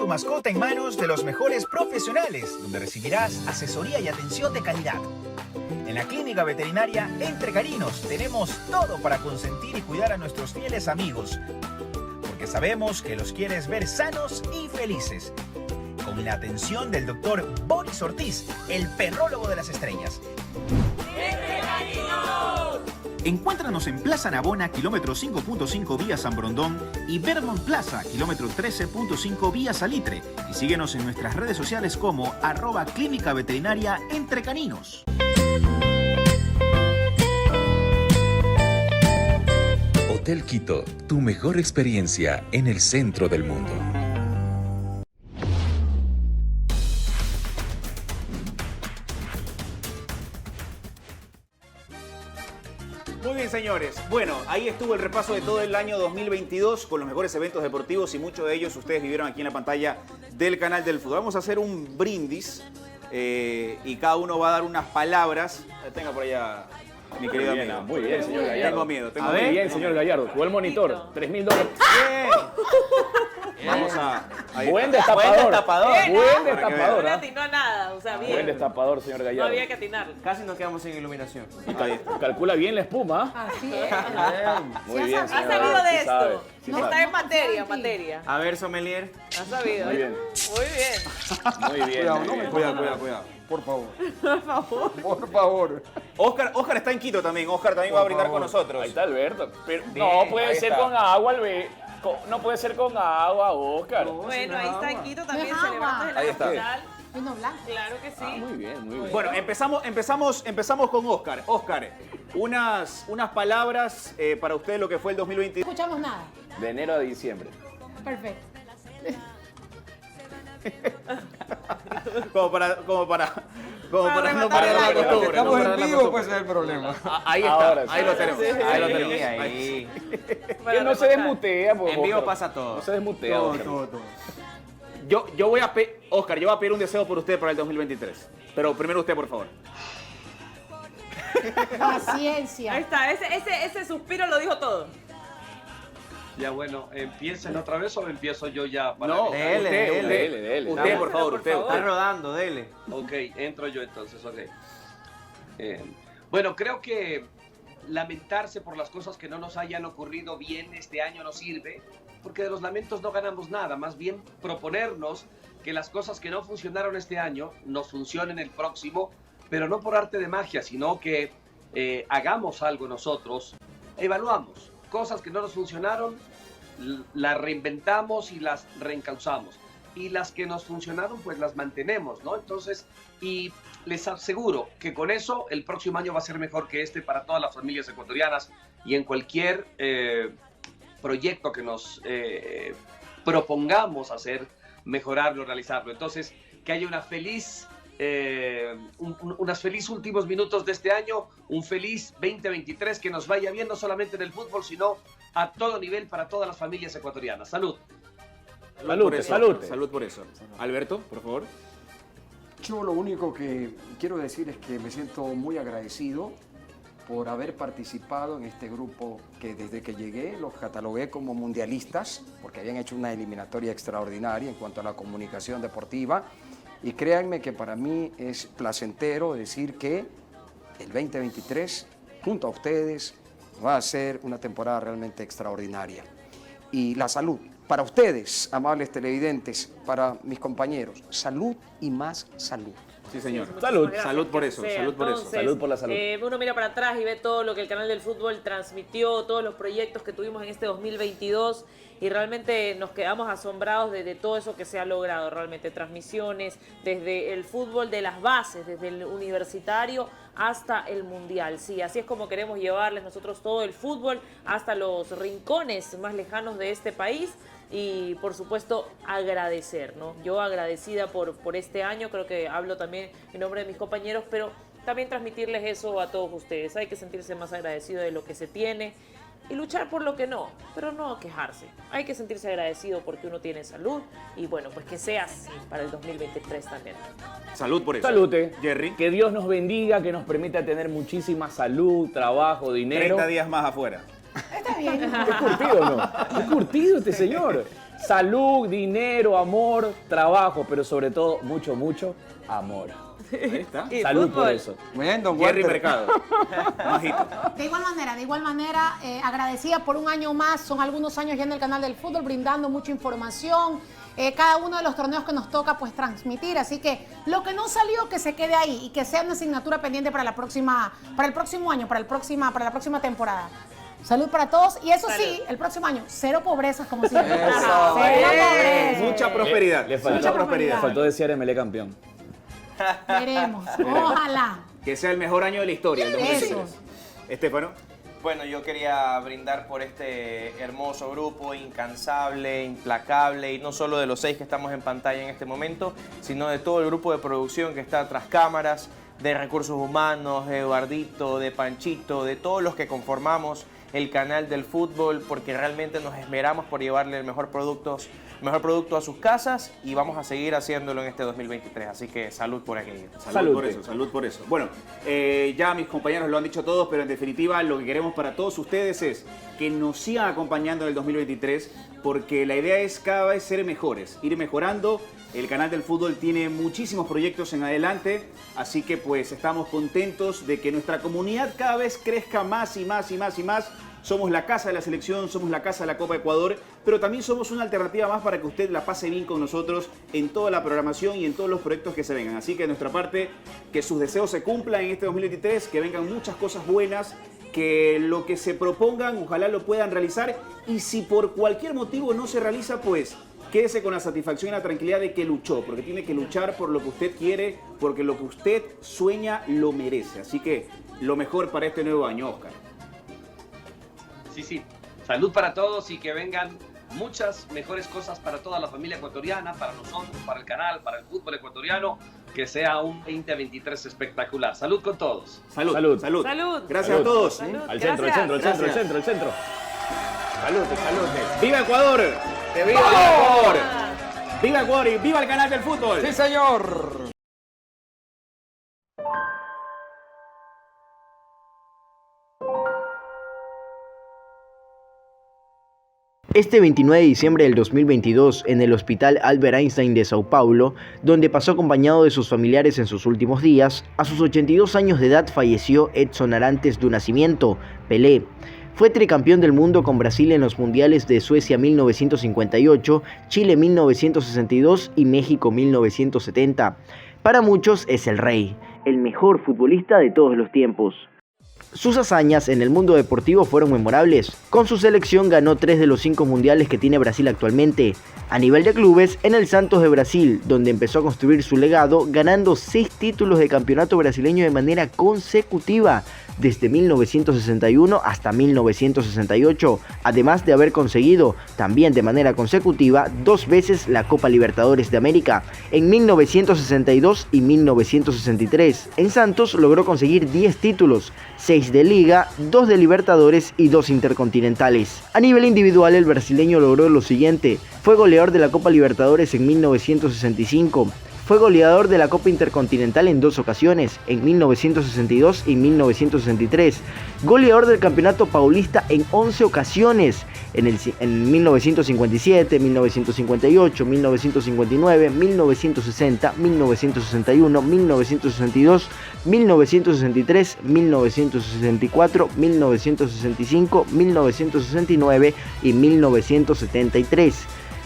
Mascota en manos de los mejores profesionales, donde recibirás asesoría y atención de calidad. En la Clínica Veterinaria Entre Carinos tenemos todo para consentir y cuidar a nuestros fieles amigos, porque sabemos que los quieres ver sanos y felices. Con la atención del doctor Boris Ortiz, el perrólogo de las estrellas. ¡Entre Carinos! Encuéntranos en Plaza Navona, kilómetro 5.5 vía San Brondón, y Vermont Plaza, kilómetro 13.5 vía Salitre. Y síguenos en nuestras redes sociales como @Clínica Veterinaria Entre Caninos. Hotel Quito, tu mejor experiencia en el centro del mundo. Muy bien, señores. Bueno, ahí estuvo el repaso de todo el año 2022 con los mejores eventos deportivos y muchos de ellos ustedes vivieron aquí en la pantalla del canal del fútbol. Vamos a hacer un brindis y cada uno va a dar unas palabras. Tenga por allá, mi querido amigo. Muy bien, señor Gallardo. Tengo miedo. Muy bien, señor Gallardo. Jugó el monitor. $3,000. Bien. Vamos a... Buen destapador. Buen No destapador. le atinó a nada, o sea, bien. Buen destapador, señor No Gallardo. había que atinarle. Casi nos quedamos sin iluminación. Calcula bien la espuma. Así es. Muy bien, ¿Has señor. sabido de Sí sabe, esto? sí No sabe. está en materia. A ver, sommelier. ¿Has sabido? Muy bien. Muy bien. Muy bien. Cuidado, muy no me bien. Cuidado. Por favor. Por favor. Por favor. Oscar está en Quito también. Oscar también va a brindar con nosotros. Ahí está Alberto. Pero Bien, no puede ahí ser está. con agua, no puede ser con agua, Oscar. Bueno, ahí está Quito también No es agua. celebrando el Ahí está. nacional. Vino blanco. Claro que sí. Muy bien, muy bien. Bueno, empezamos con Oscar. Oscar, unas palabras para usted lo que fue el 2022. No escuchamos nada. De enero a diciembre. Perfecto. Como para no rematar perder el la año. costumbre. Estamos no en perder la vivo, costumbre. pues ese es el problema. Ahí está, Ahora sí. ahí lo tenemos. Sí. Ahí lo tenemos. Ahí. Que no se desmutea, po, En vivo Oscar. pasa todo. No se desmutea, Oscar. Yo voy a Oscar, yo voy a pedir un deseo por usted para el 2023. Pero primero usted, por favor. Paciencia. Ahí está, ese suspiro lo dijo todo. Ya bueno, ¿empiecen otra vez o empiezo yo ya? No, Dele. Usted, por favor, usted. Está rodando, dele. Ok, entro yo entonces, ok. Bueno, creo que lamentarse por las cosas que no nos hayan ocurrido bien este año no sirve, porque de los lamentos no ganamos nada, más bien proponernos que las cosas que no funcionaron este año nos funcionen el próximo, pero no por arte de magia, sino que hagamos algo nosotros, evaluamos cosas que no nos funcionaron, las reinventamos y las reencauzamos. Y las que nos funcionaron, pues las mantenemos, ¿no? Entonces, y les aseguro que con eso el próximo año va a ser mejor que este para todas las familias ecuatorianas y en cualquier proyecto que nos propongamos hacer, mejorarlo, realizarlo. Entonces, que haya una feliz, unas feliz últimos minutos de este año, un feliz 2023, que nos vaya bien no solamente en el fútbol, sino a todo nivel para todas las familias ecuatorianas. ¡Salud! Salud por eso. Alberto, por favor. Yo lo único que quiero decir es que me siento muy agradecido por haber participado en este grupo que desde que llegué los catalogué como mundialistas, porque habían hecho una eliminatoria extraordinaria en cuanto a la comunicación deportiva. Y créanme que para mí es placentero decir que el 2023, junto a ustedes, va a ser una temporada realmente extraordinaria. Y la salud, para ustedes, amables televidentes, para mis compañeros, salud y más salud. Sí, señor. Salud. Salud por eso, salud por eso. Entonces, Salud por la salud. Uno mira para atrás y ve todo lo que el canal del fútbol transmitió, todos los proyectos que tuvimos en este 2022 y realmente nos quedamos asombrados de todo eso que se ha logrado, realmente transmisiones desde el fútbol de las bases, desde el universitario hasta el mundial. Sí, así es como queremos llevarles nosotros todo el fútbol hasta los rincones más lejanos de este país. Y por supuesto agradecer, ¿no? Yo agradecida por este año, creo que hablo también en nombre de mis compañeros, pero también transmitirles eso a todos ustedes. Hay que sentirse más agradecido de lo que se tiene y luchar por lo que no, pero no quejarse. Hay que sentirse agradecido porque uno tiene salud y bueno, pues que sea así para el 2023 también. Salud por eso. Salute. Jerry. Que Dios nos bendiga, que nos permita tener muchísima salud, trabajo, dinero. 30 días más afuera. Está bien. ¿Es curtido o no? Es curtido este señor. Salud, dinero, amor, trabajo, pero sobre todo mucho, mucho amor. Ahí está. Y Salud fútbol. por eso. Bien, don Jerry Walter. Mercado. Majito. De igual manera, agradecida por un año más. Son algunos años ya en el canal del fútbol, brindando mucha información. Cada uno de los torneos que nos toca pues transmitir. Así que lo que no salió, que se quede ahí y que sea una asignatura pendiente para el próximo año, para la próxima temporada. Salud para todos. Y eso sí, el próximo año, cero pobrezas como siempre. Eso. Cero pobreza. Mucha prosperidad. Le faltó, Mucha prosperidad. le faltó decir MLE campeón. Veremos. Ojalá. Que sea el mejor año de la historia, el 2023. Eso. Estefano. Bueno, yo quería brindar por este hermoso grupo, incansable, implacable, y no solo de los 6 que estamos en pantalla en este momento, sino de todo el grupo de producción que está tras cámaras, de recursos humanos, de Eduardito, de Panchito, de todos los que conformamos el canal del fútbol, porque realmente nos esmeramos por llevarle el mejor productos mejor producto a sus casas y vamos a seguir haciéndolo en este 2023. Así que salud por aquello. Salud por eso, salud por eso. Bueno, ya mis compañeros lo han dicho todos, pero en definitiva lo que queremos para todos ustedes es que nos sigan acompañando en el 2023, porque la idea es cada vez ser mejores, ir mejorando. El canal del fútbol tiene muchísimos proyectos en adelante, así que pues estamos contentos de que nuestra comunidad cada vez crezca más y más y más y más. Somos la casa de la selección, somos la casa de la Copa Ecuador, pero también somos una alternativa más para que usted la pase bien con nosotros en toda la programación y en todos los proyectos que se vengan. Así que de nuestra parte, que sus deseos se cumplan en este 2023, que vengan muchas cosas buenas, que lo que se propongan, ojalá lo puedan realizar, y si por cualquier motivo no se realiza, pues quédese con la satisfacción y la tranquilidad de que luchó, porque tiene que luchar por lo que usted quiere, porque lo que usted sueña lo merece. Así que lo mejor para este nuevo año, Oscar. Sí. Salud para todos y que vengan muchas mejores cosas para toda la familia ecuatoriana, para nosotros, para el canal, para el fútbol ecuatoriano. Que sea un 2023 espectacular. Salud con todos. Salud. Gracias Salud. a todos. Salud. Al Gracias. centro. Salud. ¡Viva Ecuador! ¡Que viva Ecuador! ¡Viva Ecuador y viva el canal del fútbol! Sí, señor. Este 29 de diciembre del 2022, en el Hospital Albert Einstein de Sao Paulo, donde pasó acompañado de sus familiares en sus últimos días, a sus 82 años de edad falleció Edson Arantes do Nascimento, Pelé. Fue tricampeón del mundo con Brasil en los mundiales de Suecia 1958, Chile 1962 y México 1970. Para muchos es el rey, el mejor futbolista de todos los tiempos. Sus hazañas en el mundo deportivo fueron memorables. Con su selección ganó 3 de los 5 mundiales que tiene Brasil actualmente. A nivel de clubes, en el Santos de Brasil, donde empezó a construir su legado, ganando 6 títulos de campeonato brasileño de manera consecutiva, desde 1961 hasta 1968, además de haber conseguido, también de manera consecutiva, 2 veces la Copa Libertadores de América, en 1962 y 1963. En Santos logró conseguir 10 títulos, 6 de Liga, 2 de Libertadores y 2 intercontinentales. A nivel individual, el brasileño logró lo siguiente: fue goleador de la Copa Libertadores en 1965, fue goleador de la Copa Intercontinental en 2 ocasiones, en 1962 y 1963, goleador del Campeonato Paulista en 11 ocasiones, en 1957, 1958, 1959, 1960, 1961, 1962, 1963, 1964, 1965, 1969 y 1973.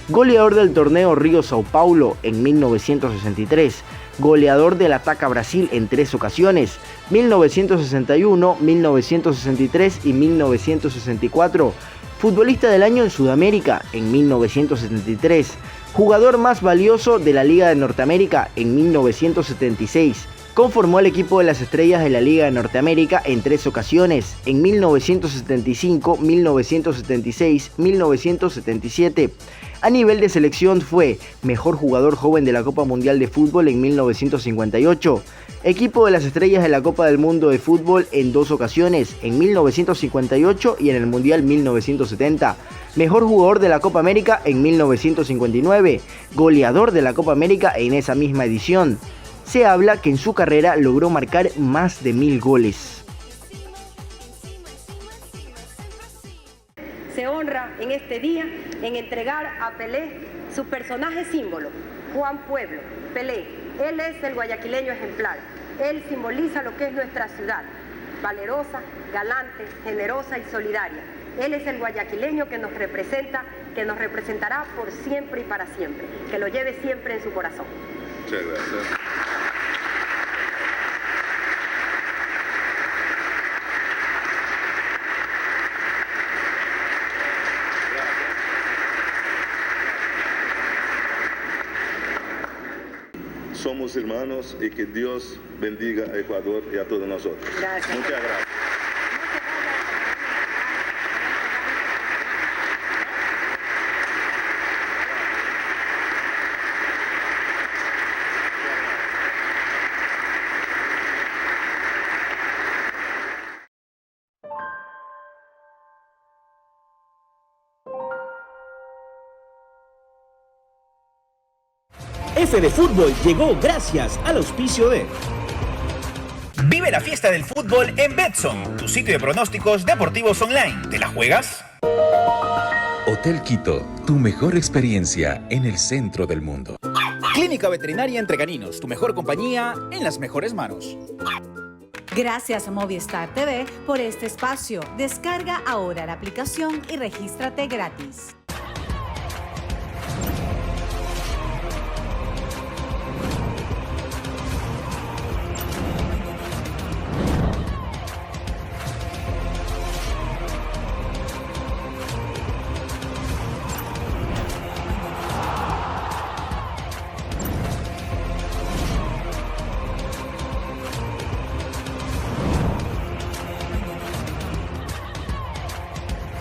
Goleador del torneo Río Sao Paulo en 1963, goleador del Ataca Brasil en 3 ocasiones, 1961, 1963 y 1964, futbolista del año en Sudamérica en 1973, jugador más valioso de la Liga de Norteamérica en 1976, conformó el equipo de las estrellas de la Liga de Norteamérica en 3 ocasiones, en 1975, 1976, 1977. A nivel de selección fue mejor jugador joven de la Copa Mundial de Fútbol en 1958, equipo de las estrellas de la Copa del Mundo de Fútbol en 2 ocasiones, en 1958 y en el Mundial 1970, mejor jugador de la Copa América en 1959, goleador de la Copa América en esa misma edición. Se habla que en su carrera logró marcar más de 1000 goles. Se honra en este día en entregar a Pelé su personaje símbolo, Juan Pueblo, Pelé. Él es el guayaquileño ejemplar. Él simboliza lo que es nuestra ciudad, valerosa, galante, generosa y solidaria. Él es el guayaquileño que nos representa, que nos representará por siempre y para siempre. Que lo lleve siempre en su corazón. Muchas gracias. Somos hermanos y que Dios bendiga a Ecuador y a todos nosotros. Gracias. Muchas gracias. F de Fútbol llegó gracias al auspicio de... Vive la fiesta del fútbol en Betson, tu sitio de pronósticos deportivos online. ¿Te la juegas? Hotel Quito, tu mejor experiencia en el centro del mundo. Clínica Veterinaria Entre Caninos, tu mejor compañía en las mejores manos. Gracias a Movistar TV por este espacio. Descarga ahora la aplicación y regístrate gratis.